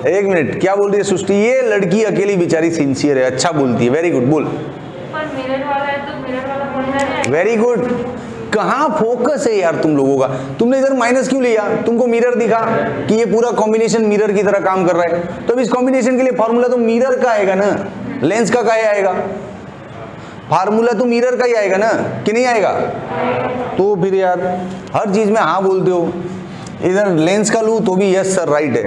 एक मिनट, क्या बोल रही है सृष्टि? ये लड़की अकेली बेचारी सिंसियर है, अच्छा बोलती है, वेरी गुड। बोल मिरर वाला है तो मिरर वाला बोलना, वेरी गुड। कहाँ फोकस है यार तुम लोगों का? तुमने इधर माइनस क्यों लिया? तुमको मिरर दिखा कि ये पूरा कॉम्बिनेशन मिरर की तरह काम कर रहा है, तो अब इस कॉम्बिनेशन के लिए फार्मूला तो मिरर का आएगा ना, लेंस का क्या आएगा? फार्मूला तो मिरर का ही आएगा ना, कि नहीं आएगा? तो फिर यार हर चीज में हाँ बोलते हो। इधर लेंस का लूँ तो भी यस सर राइट है,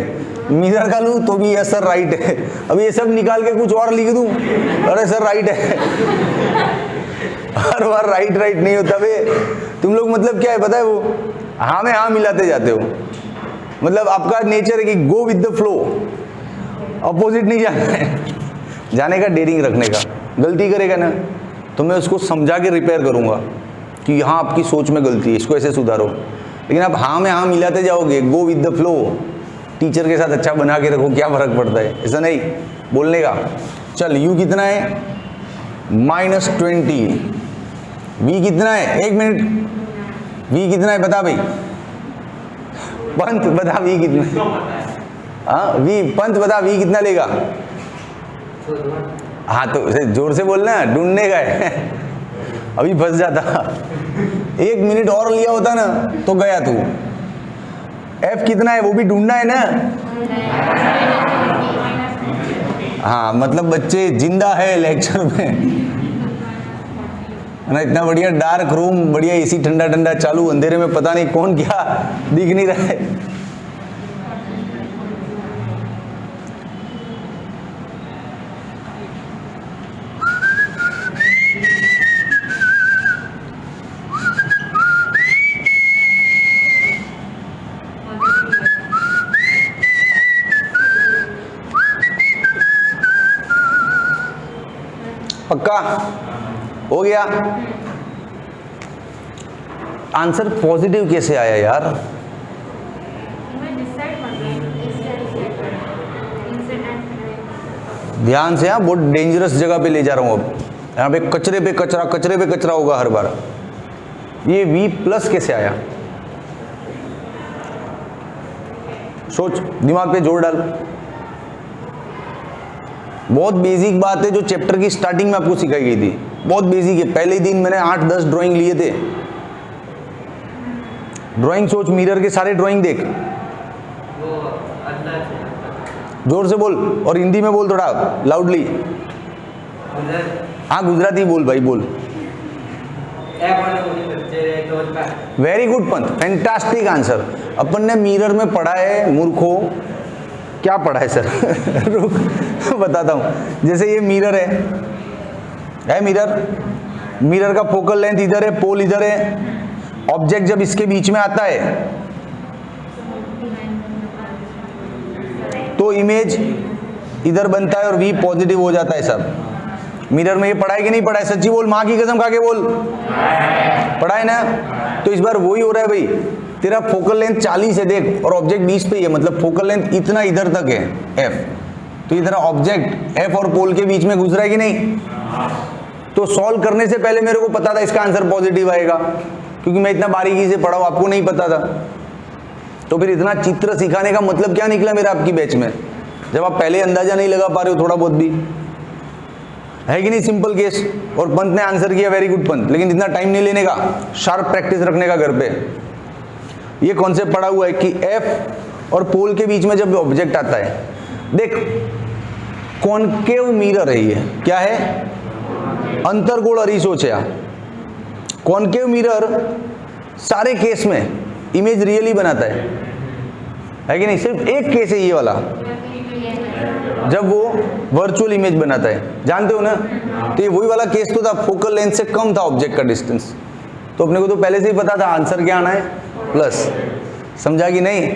मिरर का लूँ तो भी यस सर राइट है, अब ये सब निकाल के कुछ और लिख दूँ, अरे सर राइट है। हर बार राइट नहीं होता बे। तुम लोग मतलब क्या है पता है, वो हाँ में हाँ मिलाते जाते हो। मतलब आपका नेचर है कि go with the flow, opposite नहीं जाना है, जाने का डेयरिंग रखने का। गलती करेगा ना तो मैं उसको समझा के रिपेयर करूंगा कि यहाँ आपकी सोच में गलती है, इसको ऐसे सुधारो। लेकिन आप हाँ में हाँ मिलाते जाओगे, go with the flow, teacher के साथ अच्छा बना के रखो, क्या फर्क पड़ता है? ऐसा नहीं बोलने का। चल u कितना है? -20। v कितना है? एक मिनट, v कितना है बता भाई, पंत बता v कितना है? हाँ v, पंत बता v कितना लेगा? हाँ तो जोर से बोलना, ढूंढने का है। अभी फंस जाता, 1 मिनट और लिया होता ना तो गया तू। f कितना है वो भी ढूंढना है ना। हाँ मतलब बच्चे जिंदा है लेक्चर में ना, इतना बढ़िया डार्क रूम, बढ़िया एसी ठंडा ठंडा चालू, अंधेरे में पता नहीं कौन क्या दिख नहीं रहा है। पक्का हो गया। आंसर पॉजिटिव कैसे आया यार? मैं डिसाइड कर रही हूँ इंसिडेंट। ध्यान से, हाँ बहुत डेंजरस जगह पे ले जा रहा हूँ। अब यहाँ पे कचरे पे कचरा होगा हर बार। ये V प्लस कैसे आया? सोच, दिमाग पे जोर डाल। बहुत बेसिक बात है जो चैप्टर की स्टार्टिंग में आपको सिखाई गई थी, बहुत बेसिक है। पहले ही दिन मैंने 8-10 ड्राइंग लिए थे। ड्राइंग सोच, मिरर के सारे ड्राइंग देख, जोर से बोल और हिंदी में बोल थोड़ा लाउडली। हाँ गुजराती बोल भाई, बोल। Very good Pant, fantastic answer. अपन ने मिरर में पढ़ा है मूर्खों, क्या पढ़ा है सर? रुक बताता हूँ। जैसे ये मिरर है मिरर का फोकल लेंथ इधर है, पोल इधर है। ऑब्जेक्ट जब इसके बीच में आता है तो इमेज इधर बनता है और V पॉजिटिव हो जाता है सब। मिरर में ये पढ़ा है कि नहीं पढ़ा है? सच्ची बोल, माँ की कसम खा के बोल, पढ़ा है ना? तो इस बार वही हो रहा है भाई। तेरा फोकल लेंथ 40 है देख, और ऑब्जेक्ट 20 पे ही है, मतलब फोकल लेंथ इतना इधर तक है F। तो इधर ऑब्जेक्ट F और पोल के बीच में गुजरा है कि नहीं? तो सॉल्व करने से पहले मेरे को पता था इसका आंसर पॉजिटिव आएगा, क्योंकि मैं इतना बारीकी से पढ़ा हूं, आपको नहीं पता था। तो फिर इतना चित्र सिखाने का मतलब क्या निकला मेरा आपकी बैच में, जब आप पहले अंदाजा नहीं लगा पा रहे हो थोड़ा बहुत भी, है कि नहीं? Simple case. और पंत ने आंसर किया, वेरी गुड पंत, लेकिन इतना टाइम नहीं लेने का, शार्प प्रैक्टिस रखने का घर पे। ये कॉन्सेप्ट पढ़ा हुआ है कि F और पोल के बीच में जब ऑब्जेक्ट आता है, देख कॉनकेव मिरर है ये, क्या है? अंतर्गोल अरीसोचया। कॉनकेव मिरर सारे केस में इमेज रियली बनाता है कि नहीं? सिर्फ एक केस है ये वाला, जब वो वर्चुअल इमेज बनाता है, जानते हो ना? तो ये वही वाला केस तो था, फोकल लेंथ से कम था ऑब्जेक्ट का डिस्टेंस। तो अपने को तो पहले से ही पता था आंसर क्या आना है, प्लस। समझा कि नहीं?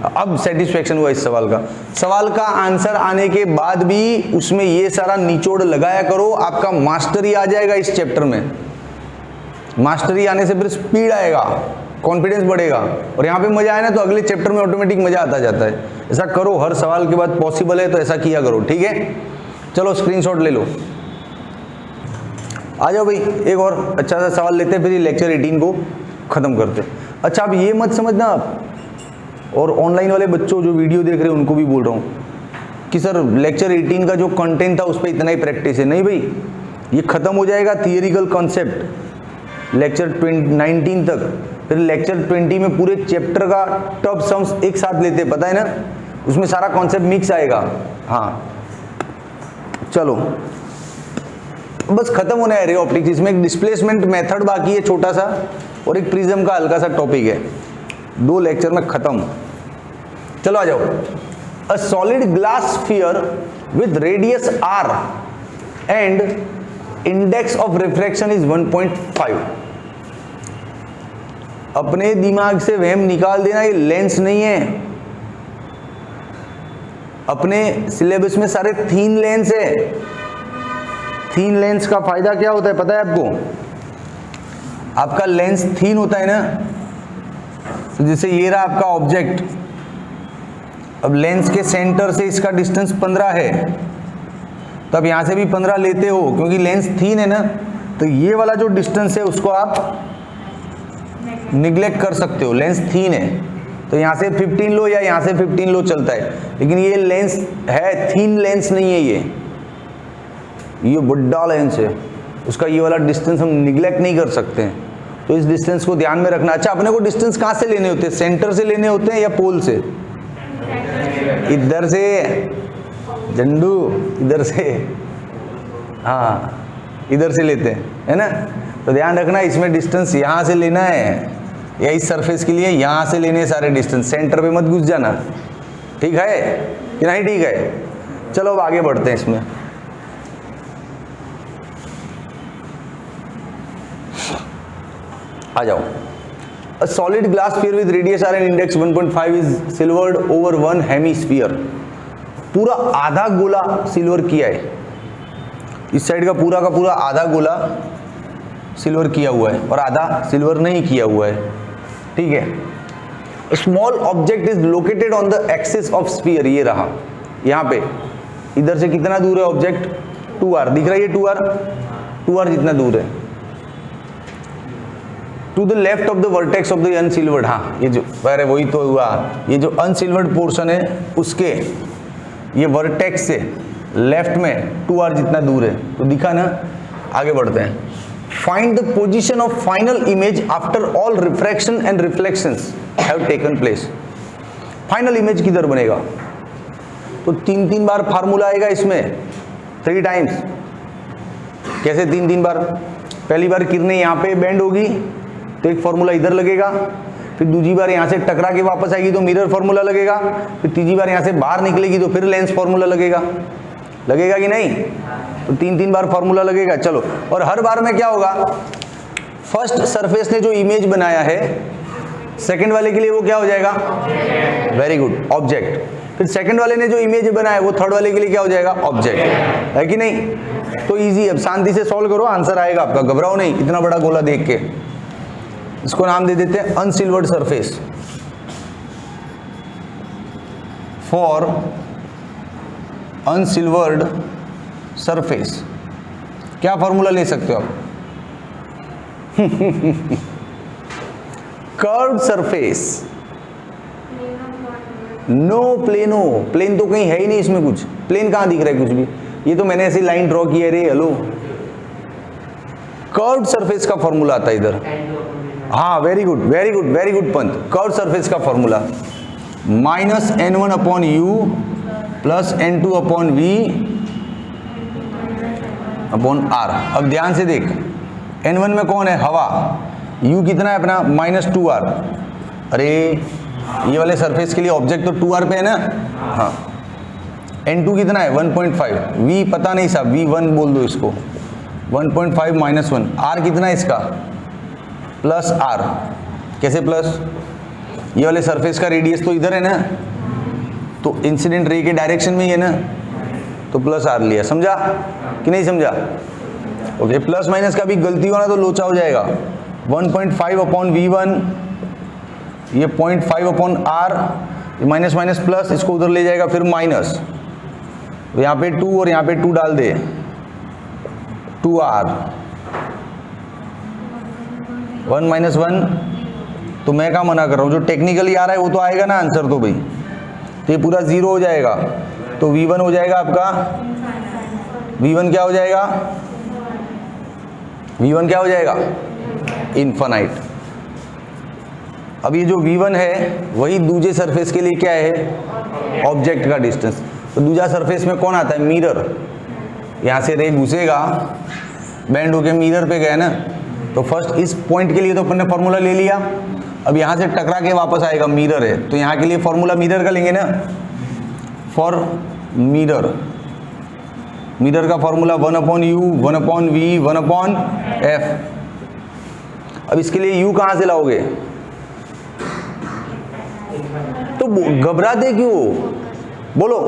अब सेटिस्फेक्शन हुआ इस सवाल का। सवाल का आंसर आने के बाद भी उसमें ये सारा निचोड़ लगाया करो, आपका मास्टरी आ जाएगा इस चैप्टर में। मास्टरी आने से फिर स्पीड आएगा, कॉन्फिडेंस बढ़ेगा, और यहाँ पे मजा आए ना तो अगले चैप्टर में ऑटोमेटिक मजा आता जाता है। ऐसा करो, हर सवाल के बाद पॉसिबल है तो ऐसा किया करो, ठीक है? चलो स्क्रीनशॉट ले लो, आ जाओ भाई। एक और अच्छा सा सवाल लेते हैं, फिर लेक्चर 18 को खत्म करते हैं। अच्छा, अब ये मत समझना आप, और ऑनलाइन वाले बच्चों जो वीडियो देख रहे हैं उनको भी बोल रहा हूँ कि सर लेक्चर 18 का जो कंटेंट था उस पर इतना ही प्रैक्टिस है। नहीं भाई, ये खत्म हो जाएगा थियरिकल कॉन्सेप्ट लेक्चर 19 तक। फिर लेक्चर 20 में पूरे चैप्टर का टॉप सम्स एक साथ लेते, पता है ना? उसमें सारा कॉन्सेप्ट मिक्स आएगा। हाँ चलो, बस खत्म होने आ रही है ऑप्टिक्स। इसमें एक डिस्प्लेसमेंट मेथड बाकी है छोटा सा, और एक प्रिज्म का हल्का सा टॉपिक है। 2 लेक्चर में खत्म। चलो आ जाओ। A solid glass sphere with radius r and index of refraction is 1.5। अपने दिमाग से वहम निकाल देना, ये लेंस नहीं है। अपने सिलेबस में सारे थीन लेंस है। थीन लेंस का फायदा क्या होता है पता है आपको? आपका लेंस थीन होता है ना, तो जैसे ये रहा आपका ऑब्जेक्ट। अब लेंस के सेंटर से इसका डिस्टेंस 15 है, तो अब यहां से भी 15 लेते हो क्योंकि लेंस थीन है ना। तो ये वाला जो डिस्टेंस है उसको आप निग्लेक्ट कर सकते हो, लेंस थीन है। तो यहाँ से 15 लो या यहाँ से 15 लो चलता है, लेकिन ये लेंस है थीन लेंस नहीं है। ये बड़ा लेंस है, उसका ये वाला डिस्टेंस हम निग्लेक्ट नहीं कर सकते हैं। तो इस डिस्टेंस को ध्यान में रखना। अच्छा, अपने को डिस्टेंस कहाँ से लेने होते हैं? सेंटर से लेने होते हैं या पोल से? इधर से झंडू, इधर से, हाँ इधर से लेते हैं, है ना? तो ध्यान रखना, इसमें डिस्टेंस यहाँ से लेना है, या इस सरफेस के लिए यहाँ से लेने सारे डिस्टेंस। सेंटर पे मत घुस जाना, ठीक है कि नहीं? ठीक है, चलो अब आगे बढ़ते हैं इसमें। आ जाओ। A solid glass sphere with radius r and index 1.5 is silvered over one hemisphere। पूरा आधा गोला सिल्वर किया है। इस साइड का पूरा आधा गोला सिल्वर किया हुआ है और आधा सिल्वर नहीं किया हुआ है, ठीक है। Small object is located on the axis of sphere, ये रहा यहाँ पे, इधर से कितना दूर है ऑब्जेक्ट, 2r दिख रहा है, ये 2r जितना दूर है। To the left of the vertex of the unsilvered, हाँ ये जो अरे वही तो हुआ, ये जो अनसिल्वर्ड पोर्शन है उसके ये वर्टेक्स से लेफ्ट में 2r जितना दूर है, तो दिखा ना। आगे बढ़ते हैं। Find the position of final image after all refraction and reflections have taken place. Final image किधर बनेगा, तो 3 बार फार्मूला आएगा इसमें, 3 टाइम्स। कैसे 3 बार, पहली बार किरणें यहाँ पे बेंड होगी तो एक फॉर्मूला इधर लगेगा, फिर दूसरी बार यहाँ से टकरा के वापस आएगी तो मिरर फॉर्मूला लगेगा, फिर तीसरी बार यहाँ से बाहर निकलेगी तो फिर लेंस फॉर्मूला लगेगा कि नहीं, तो 3 बार फॉर्मूला लगेगा। चलो, और हर बार में क्या होगा, फर्स्ट सरफेस ने जो इमेज बनाया है सेकंड वाले के लिए वो क्या हो जाएगा, वेरी गुड, ऑब्जेक्ट। फिर सेकंड वाले ने जो इमेज बनाया वो थर्ड वाले के लिए क्या हो जाएगा, ऑब्जेक्ट, है कि नहीं। तो इजी, अब शांति से सॉल्व करो, आंसर आएगा आपका, घबराओ नहीं। इतना बड़ा गोला देख के इसको नाम दे देते हैं unsilvered surface. For unsilvered surface क्या फॉर्मूला ले सकते हो आप, curved surface, no plano, plane तो कहीं है ही नहीं इसमें, कुछ प्लेन कहां दिख रहा है कुछ भी, ये तो मैंने ऐसी लाइन ड्रॉ की है रे, हेलो। कर्व्ड सरफेस का फॉर्मूला आता है इधर, हाँ very good Pant. Curved surface का फॉर्मूला -n1/u प्लस n2/v/r। अब ध्यान से देख, n1 में कौन है, हवा, u कितना है अपना -2r। अरे ये वाले सरफेस के लिए ऑब्जेक्ट तो 2r पे है ना, हाँ। n2 कितना है 1.5, v पता नहीं साहब, v1 बोल दो इसको, 1.5 -1, r कितना है इसका +r। कैसे प्लस, ये वाले सरफेस का रेडियस तो इधर है ना, तो इंसिडेंट रे के डायरेक्शन में ही है ना, तो +r लिया, समझा कि नहीं समझा। ओके, प्लस माइनस का भी गलती होना तो लोचा हो जाएगा। 1.5/v1, ये 0.5/r, माइनस माइनस प्लस, इसको उधर ले जाएगा फिर माइनस, तो यहाँ पे 2 और यहाँ पे 2 डाल दे, 2r, 1 - 1, तो मैं क्या मना कर रहा हूँ, जो टेक्निकली आ रहा है वो तो आएगा ना आंसर, तो भाई तो ये पूरा 0 हो जाएगा, तो v1 हो जाएगा आपका, v1 क्या हो जाएगा, v1 क्या हो जाएगा, इन्फिनाइट। अब ये जो v1 है वही दूसरे सरफेस के लिए क्या है, ऑब्जेक्ट का डिस्टेंस। तो दूसरा सरफेस में कौन आता है, मिरर, यहाँ से रे घुसेगा, बैंड होके मिरर पे गया ना, तो फर्स्ट इस पॉइंट के लिए तो अपन ने फॉर्मूला ले लिया, अब यहाँ से टकरा के वापस आएगा, मिरर है तो यहाँ के लिए फॉर्मूला मिरर का लेंगे ना, फॉर मिरर, मिरर का फॉर्मूला 1/u, 1/v, 1/f। अब इसके लिए u कहाँ से लाओगे, तो घबराते क्यों, बोलो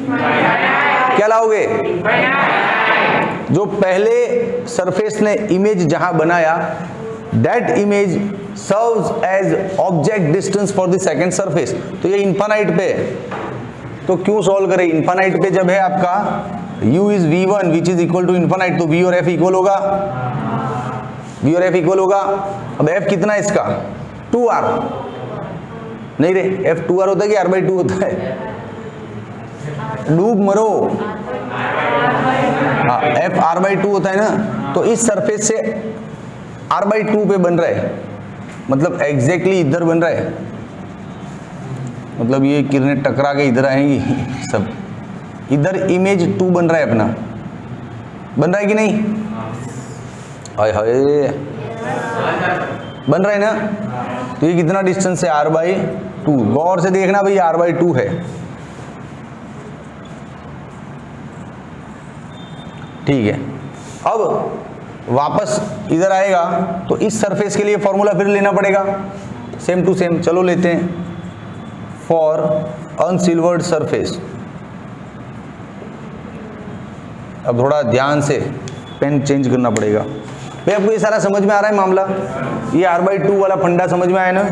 क्या लाओगे, जो पहले सरफेस ने इमेज जहां बनाया, that image serves as object distance for the second surface. तो ये इन्फिनाइट पे, तो क्यों सॉल्व करें, इन्फिनाइट पे जब है आपका u is v1 which is equal to infinite, तो v और f इक्वल होगा, v और f इक्वल होगा। अब f कितना है इसका, 2r, नहीं रे, f 2r होता है कि r/2 होता है, डूब मरो, हाँ f r/2 होता है ना, तो इस सरफेस से r/2 पे बन रहा है, मतलब एग्जैक्टली इधर बन रहा है, मतलब ये किरणें टकरा के इधर आएंगी सब, इधर इमेज 2 बन रहा है अपना, बन रहा है कि नहीं, हाय हाय बन रहा है ना। तो ये कितना डिस्टेंस है, r/2, गौर से देखना भाई, r/2 है, ठीक है। अब वापस इधर आएगा तो इस सरफेस के लिए फॉर्मूला फिर लेना पड़ेगा, सेम टू सेम, चलो लेते हैं। फॉर अनसिल्वर्ड सरफेस, अब थोड़ा ध्यान से पेन चेंज करना पड़ेगा। भाई आपको ये सारा समझ में आ रहा है मामला? ये r/2 वाला फंडा समझ में आया ना,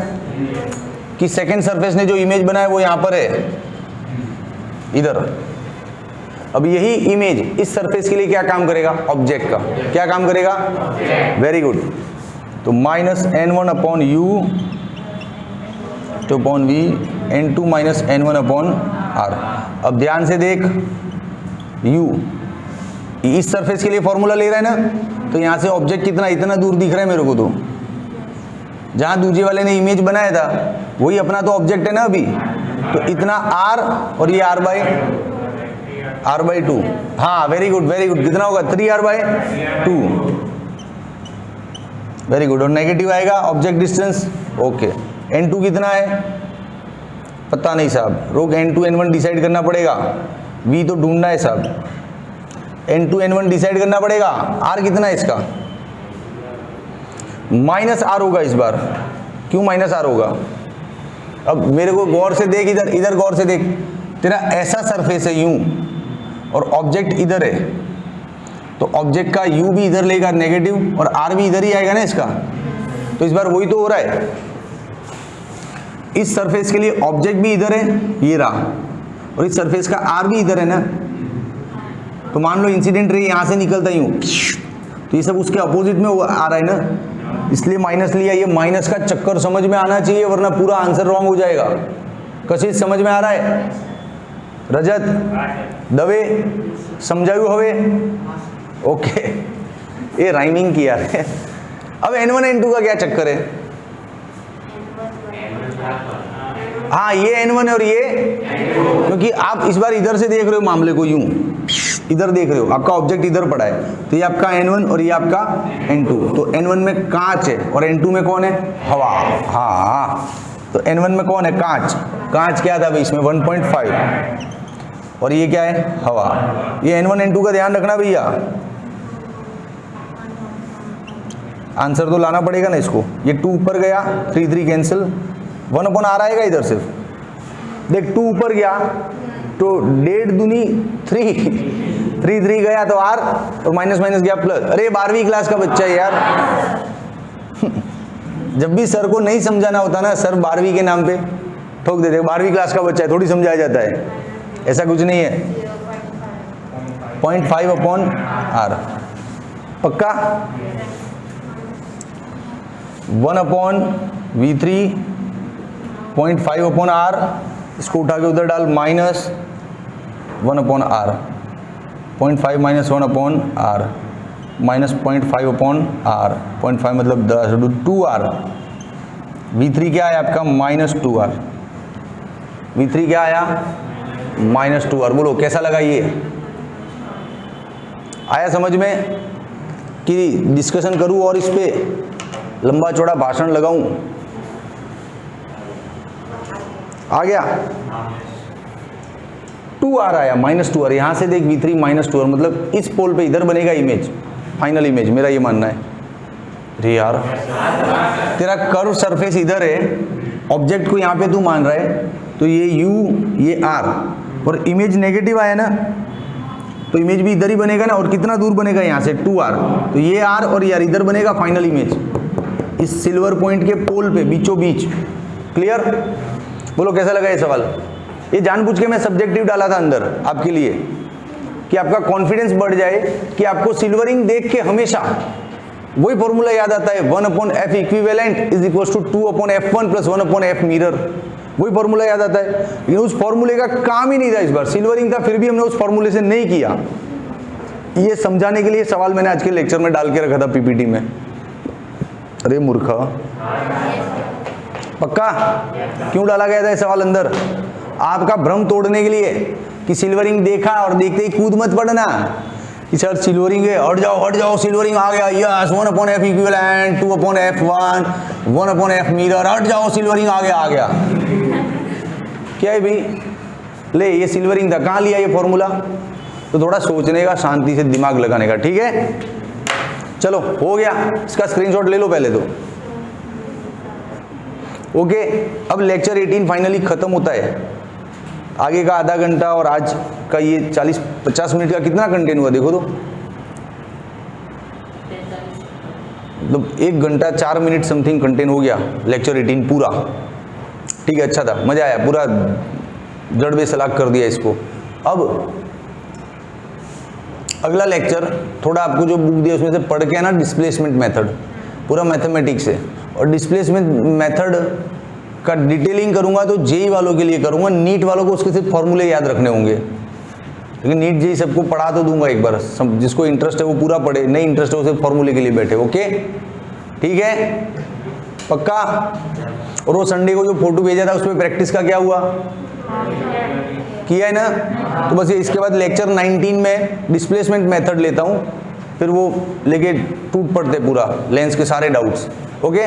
कि सेकेंड सरफेस ने जो इमेज बनाया वो यहाँ पर है, इधर। अब यही इमेज इस सरफेस के लिए क्या काम करेगा? ऑब्जेक्ट का क्या काम करेगा? Very good. तो -n1/u to upon v n2 - n1/r। अब ध्यान से देख, u इस सरफेस के लिए फॉर्मूला ले रहा है ना, तो यहां से ऑब्जेक्ट कितना, इतना दूर दिख रहा है मेरे को, तो जहां दूसरे वाले ने इमेज बनाया था वही अपना तो ऑब्जेक्ट है ना अभी, तो इतना r और ये r/2। हाँ वेरी गुड वेरी गुड, कितना होगा? 3r/2। Very good. और नेगेटिव आएगा ऑब्जेक्ट डिस्टेंस। ओके, n2 कितना है पता नहीं साहब, रोक n2 n1 डिसाइड करना पड़ेगा, v तो ढूंढना है साहब, n2 n1 डिसाइड करना पड़ेगा। r कितना है इसका? -r होगा इस बार। क्यों -r होगा? अब मेरे को गौर से देख, इधर इधर गौर से देख, तेरा ऐसा सरफेस है यूं और ऑब्जेक्ट इधर है, तो ऑब्जेक्ट का u भी इधर लेगा नेगेटिव और r भी इधर ही आएगा ना इसका, तो इस बार वही तो हो रहा है। इस सरफेस के लिए ऑब्जेक्ट भी इधर है, ये रहा, और इस सरफेस का r भी इधर है ना, तो मान लो इंसिडेंट रे यहां से निकलता यूं, तो ये सब उसके अपोजिट में आ रहा है ना, इसलिए माइनस लिया। ये माइनस का चक्कर समझ में आना चाहिए, वरना पूरा आंसर रॉन्ग हो जाएगा। कशिश समझ में आ रहा है? रजत दवे समझायु हवे? ओके, ये राइमिंग किया है। अब n1 n2 का क्या चक्कर है? हाँ ये n1 है और ये, क्योंकि आप इस बार इधर से देख रहे हो मामले को, यूं इधर देख रहे हो, आपका ऑब्जेक्ट इधर पड़ा है, तो ये आपका n1 और ये आपका n2। तो n1 में कांच है और n2 में कौन है? हवा। हाँ, तो n1 में कौन है? कांच। कांच क्या था भाई इसमें? 1.5, और ये क्या है? हवा। ये n1 n2 का ध्यान रखना भैया, आंसर तो लाना पड़ेगा ना इसको। ये 2 ऊपर गया, 3 3 कैंसिल, 1/r आएगा इधर सिर्फ। देख 2 ऊपर गया तो 1.5 दूनी 3, 3 3 गया तो r, और माइनस माइनस गया प्लस। अरे 12वीं क्लास का बच्चा है यार। जब भी सर को नहीं समझाना होता ना, सर 12वीं के नाम पे ठोक देते, 12वीं क्लास का बच्चा है, थोड़ी समझाया जाता है, ऐसा कुछ नहीं है। 0.5/r पक्का? 1/v3 0.5/r, इसको उठा के उधर डाल, -1/r, 0.5 - 1/r, -0.5/r, 0.5 मतलब 10, 2r। v3 क्या आया आपका? -2r। v3 क्या आया? -2r। बोलो कैसा लगा? ये आया समझ में? कि डिस्कशन करूं और इस पे लंबा चौड़ा भाषण लगाऊं? आ गया? 2r आया, -2r। यहां से देख v3 -2r, मतलब इस पोल पे इधर बनेगा इमेज, फाइनल इमेज, मेरा ये मानना है। अरे यार तेरा कर्व सरफेस इधर है, ऑब्जेक्ट को यहां पे तू मान रहा है, तो ये u ये r, और इमेज नेगेटिव आया ना, तो इमेज भी इधर ही बनेगा ना, और कितना दूर बनेगा यहाँ से? 2r, तो ये r और यार इधर बनेगा फाइनल इमेज, इस सिल्वर पॉइंट के पोल पे बीचों बीच। क्लियर? बोलो कैसा लगा ये सवाल? ये जानबूझ के मैं सब्जेक्टिव डाला था अंदर आपके लिए, कि आपका कॉन्फिडेंस बढ़ जाए, कि आपको सिल्वरिंग देख के हमेशा वही फॉर्मूला याद आता है, 1/f equivalent is equal to 2/f1 + 1/f mirror. वही फॉर्मूला याद आता है, लेकिन उस फॉर्मूले का काम ही नहीं था इस बार। सिल्वरिंग था, फिर भी हमने उस फॉर्मूले से नहीं किया। ये समझाने के लिए सवाल मैंने आज के लेक्चर में डाल के रखा था पीपीटी में। अरे मूर्खा, पक्का? क्यों डाला गया था ये सवाल अंदर? आपका भ्रम तोड़ने के लिए, कि सिल्वरिंग देखा और देखते ही कूद मत पड़ना कि सर सिल्वरिंग है, हट जाओ सिल्वरिंग आ गया, yes 1/f equivalent 2/f1 1/f mirror, हट जाओ सिल्वरिंग आ गया। क्या है भाई? ले ये सिल्वरिंग था, कहाँ लिया ये फॉर्मूला? तो थोड़ा सोचने का, शांति से दिमाग लगाने का, ठीक है? चलो हो गया, इसका स्क्रीनशॉट ले लो पहले तो। ओके, अब लेक्चर 18 फाइनली खत्म होता है। आगे का आधा घंटा और आज का ये 40-50 मिनट का कितना कंटेंट हुआ देखो तो, मतलब 1 घंटा 4 मिनट समथिंग कंटेंट हो गया लेक्चर 18 पूरा। ठीक है, अच्छा था, मजा आया, पूरा जड़ बेसलाक कर दिया इसको। अब अगला लेक्चर थोड़ा आपको जो बुक दिया उसमें से पढ़ के ना डिस्प्लेसमेंट मेथड, पूरा मैथमेटिक्स है, और डिस्प्लेसमेंट मेथड का डिटेलिंग करूंगा तो जेई वालों के लिए करूंगा, नीट वालों को उसके सिर्फ फॉर्मूले याद रखने होंगे। लेकिन नीट जेई सबको पढ़ा तो दूंगा एक बार, जिसको इंटरेस्ट है वो पूरा पढ़े, नहीं इंटरेस्ट है वो सिर्फ फॉर्मूले के लिए बैठे। ओके ठीक है, पक्का। और वो संडे को जो फोटो भेजा था उसमें प्रैक्टिस का क्या हुआ, किया है ना? तो बस ये इसके बाद लेक्चर 19 में डिस्प्लेसमेंट मेथड लेता हूँ, फिर वो लेके टूट पड़ते पूरा लेंस के सारे डाउट्स। ओके,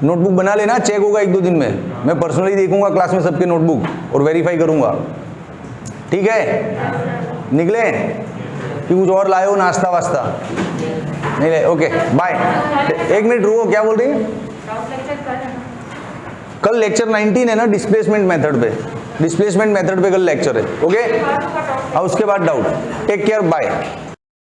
नोटबुक बना लेना, चेक होगा 1-2 दिन में, मैं पर्सनली देखूंगा क्लास में सबके नोटबुक और वेरीफाई करूंगा। ठीक है, निकले कि कुछ और लाए हो नाश्ता वास्ता? नहीं लाए, ओके बाय। 1 मिनट रुको, क्या बोल रही है? डाउट लेक्चर कर रहे हैं। कल लेक्चर 19 है ना डिस्प्लेसमेंट मेथड पे, डिस्प्लेसमेंट मेथड पे कल लेक्चर है। ओके, और उसके बाद डाउट। Take care, bye.